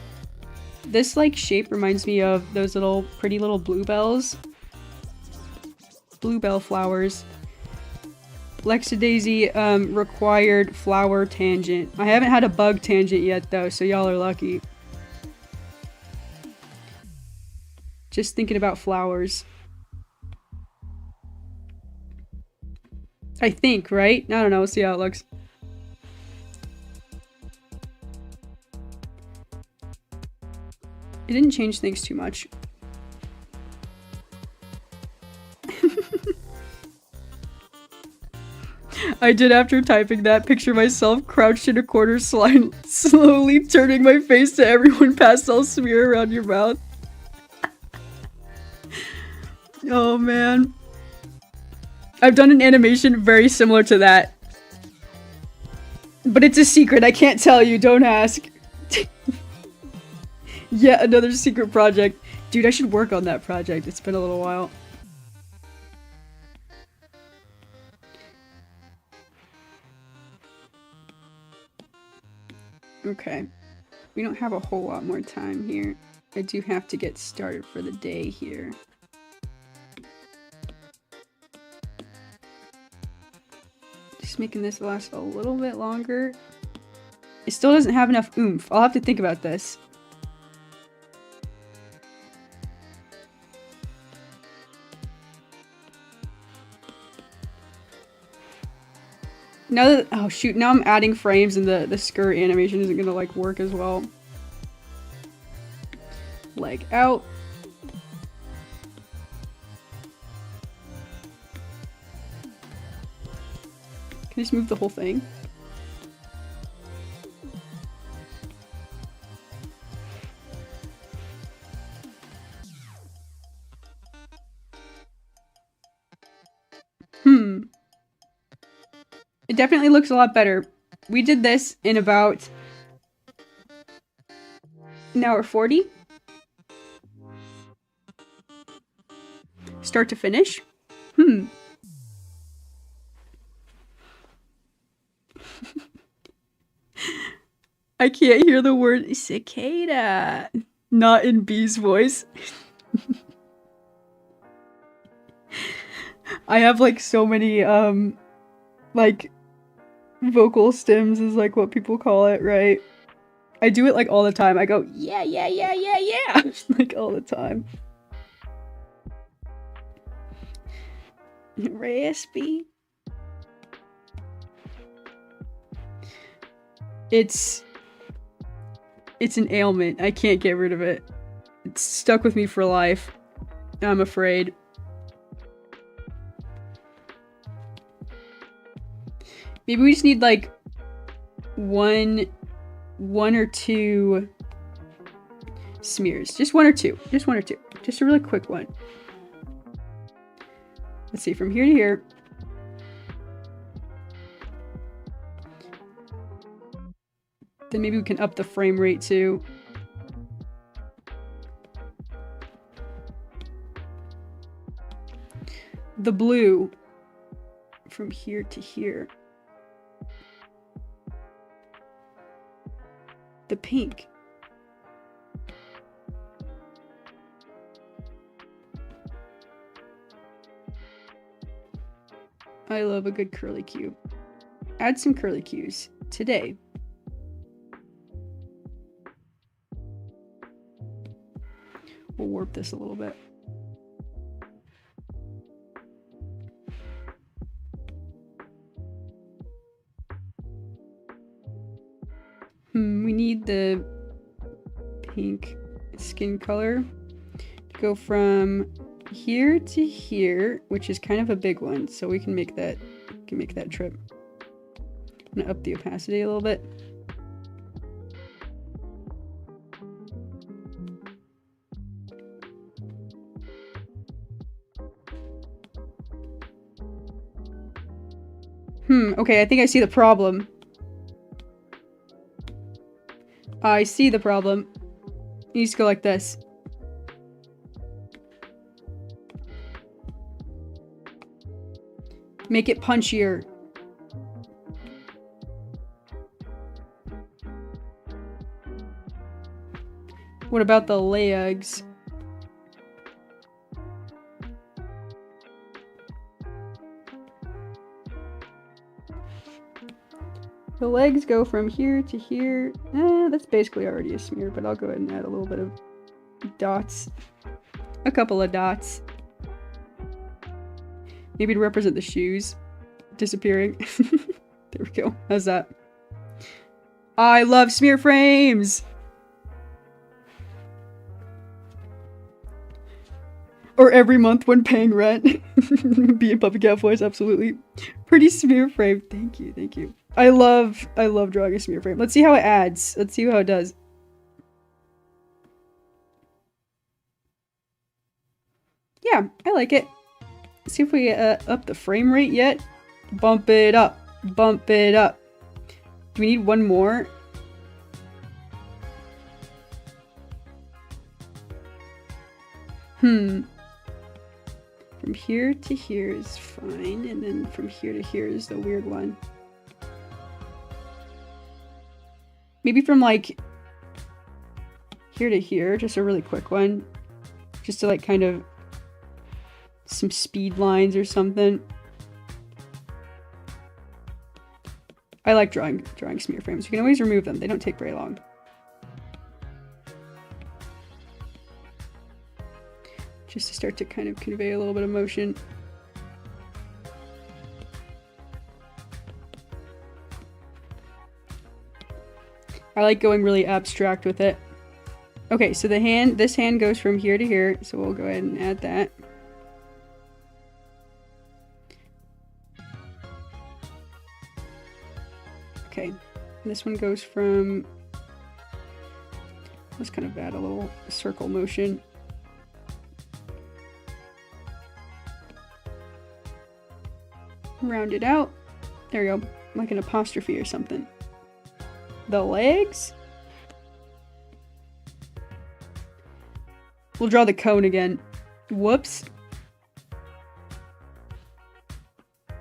This, like, shape reminds me of those little pretty little bluebells. Bluebell flowers. Lexadaisy required flower tangent. I haven't had a bug tangent yet though, so y'all are lucky. Just thinking about flowers. I think, right? I don't know, we'll see how it looks. It didn't change things too much. I did, after typing that, picture myself crouched in a corner, slowly turning my face to everyone, pastel smear around your mouth. Oh man. I've done an animation very similar to that. But it's a secret, I can't tell you, don't ask. Yeah, another secret project. Dude, I should work on that project, it's been a little while. Okay, we don't have a whole lot more time here. I do have to get started for the day here. Just making this last a little bit longer. It still doesn't have enough oomph. I'll have to think about this. Now that, oh shoot, now I'm adding frames and the skirt animation isn't gonna like work as well. Leg out. Can I just move the whole thing? It definitely looks a lot better. We did this in about an hour 40. Start to finish. I can't hear the word cicada. Not in Bee's voice. I have like so many like vocal stems is like what people call it, right? I do it like all the time. I go, yeah, yeah, yeah, yeah, yeah, like all the time. Raspy. It's an ailment. I can't get rid of it. It's stuck with me for life. I'm afraid. Maybe we just need like one or two smears. Just one or two. Just one or two. Just a really quick one. Let's see, from here to here. Then maybe we can up the frame rate too. The blue from here to here. The pink. I love a good curly cue. Add some curly cues today. We'll warp this a little bit. We need the pink skin color to go from here to here, which is kind of a big one, so we can make that trip. I'm gonna up the opacity a little bit. Okay, I think I see the problem. I see the problem. It needs to go like this. Make it punchier. What about the legs? The legs go from here to here. That's basically already a smear, but I'll go ahead and add a little bit of dots. A couple of dots. Maybe to represent the shoes disappearing. There we go. How's that? I love smear frames! Or every month when paying rent. Be in Puppy Cat voice, absolutely. Pretty smear frame. Thank you, thank you. I love drawing a smear frame. Let's see how it adds. Let's see how it does. Yeah, I like it. Let's see if we up the frame rate yet. Bump it up. Bump it up. Do we need one more? From here to here is fine, and then from here to here is the weird one. Maybe from like here to here, just a really quick one. Just to like kind of some speed lines or something. I like drawing smear frames. You can always remove them. They don't take very long. Just to start to kind of convey a little bit of motion. I like going really abstract with it. Okay, so this hand goes from here to here, so we'll go ahead and add that. Okay, this one goes from... Let's kind of add a little circle motion. Round it out. There we go. Like an apostrophe or something. The legs? We'll draw the cone again. Whoops. I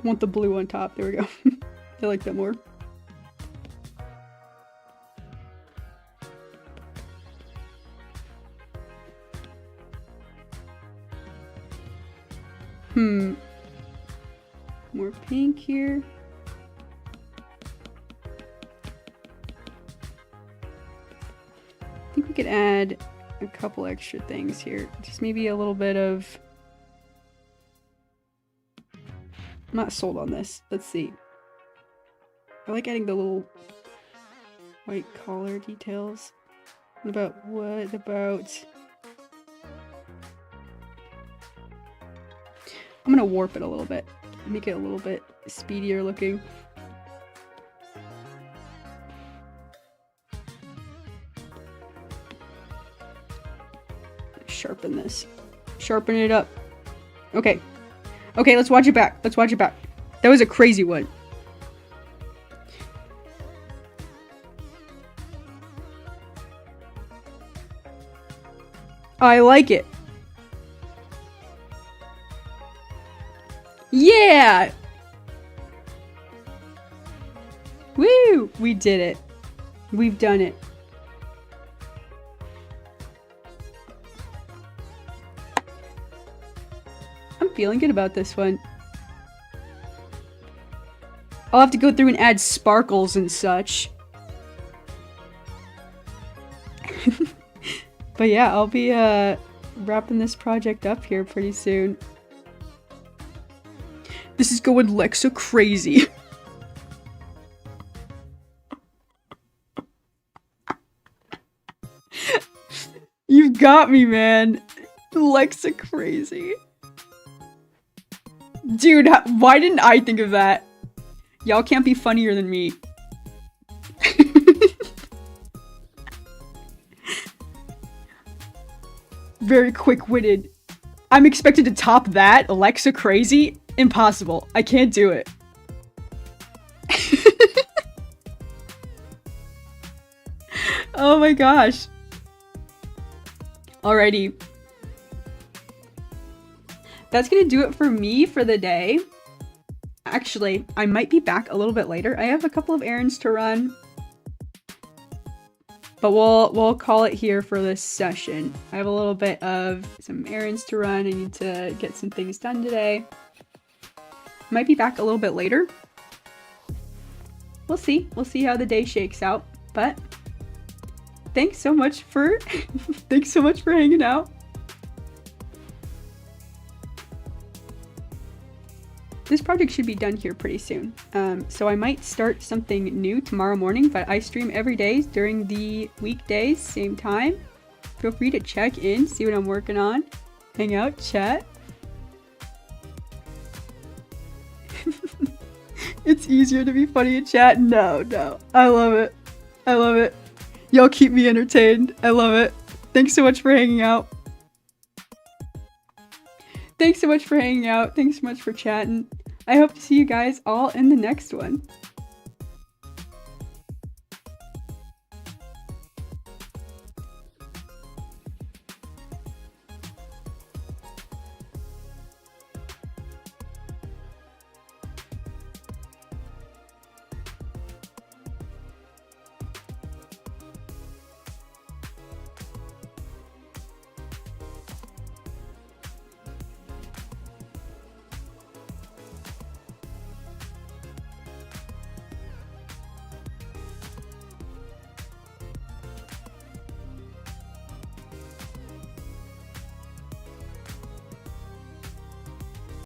want the blue on top. There we go. I like that more. More pink here. I think we could add a couple extra things here. Just maybe a little bit of... I'm not sold on this. Let's see. I like adding the little white collar details. What about... I'm gonna warp it a little bit. Make it a little bit speedier looking. Sharpen this. Sharpen it up. Okay. Okay, let's watch it back. Let's watch it back. That was a crazy one. I like it. Yeah! Woo! We did it. We've done it. I'm feeling good about this one. I'll have to go through and add sparkles and such. But yeah, I'll be wrapping this project up here pretty soon. This is going Lexa crazy. You've got me, man. Lexa crazy. Dude, why didn't I think of that? Y'all can't be funnier than me. Very quick-witted. I'm expected to top that? Alexa crazy? Impossible. I can't do it. Oh my gosh. Alrighty. That's gonna do it for me for the day. Actually, I might be back a little bit later. I have a couple of errands to run. But we'll call it here for this session. I have a little bit of some errands to run. I need to get some things done today. Might be back a little bit later. We'll see. We'll see how the day shakes out. But thanks so much for thanks so much for hanging out. This project should be done here pretty soon. So I might start something new tomorrow morning, but I stream every day during the weekdays, same time. Feel free to check in, see what I'm working on, hang out, chat. It's easier to be funny in chat. No. I love it. I love it. Y'all keep me entertained. I love it. Thanks so much for hanging out. Thanks so much for hanging out. Thanks so much for chatting. I hope to see you guys all in the next one.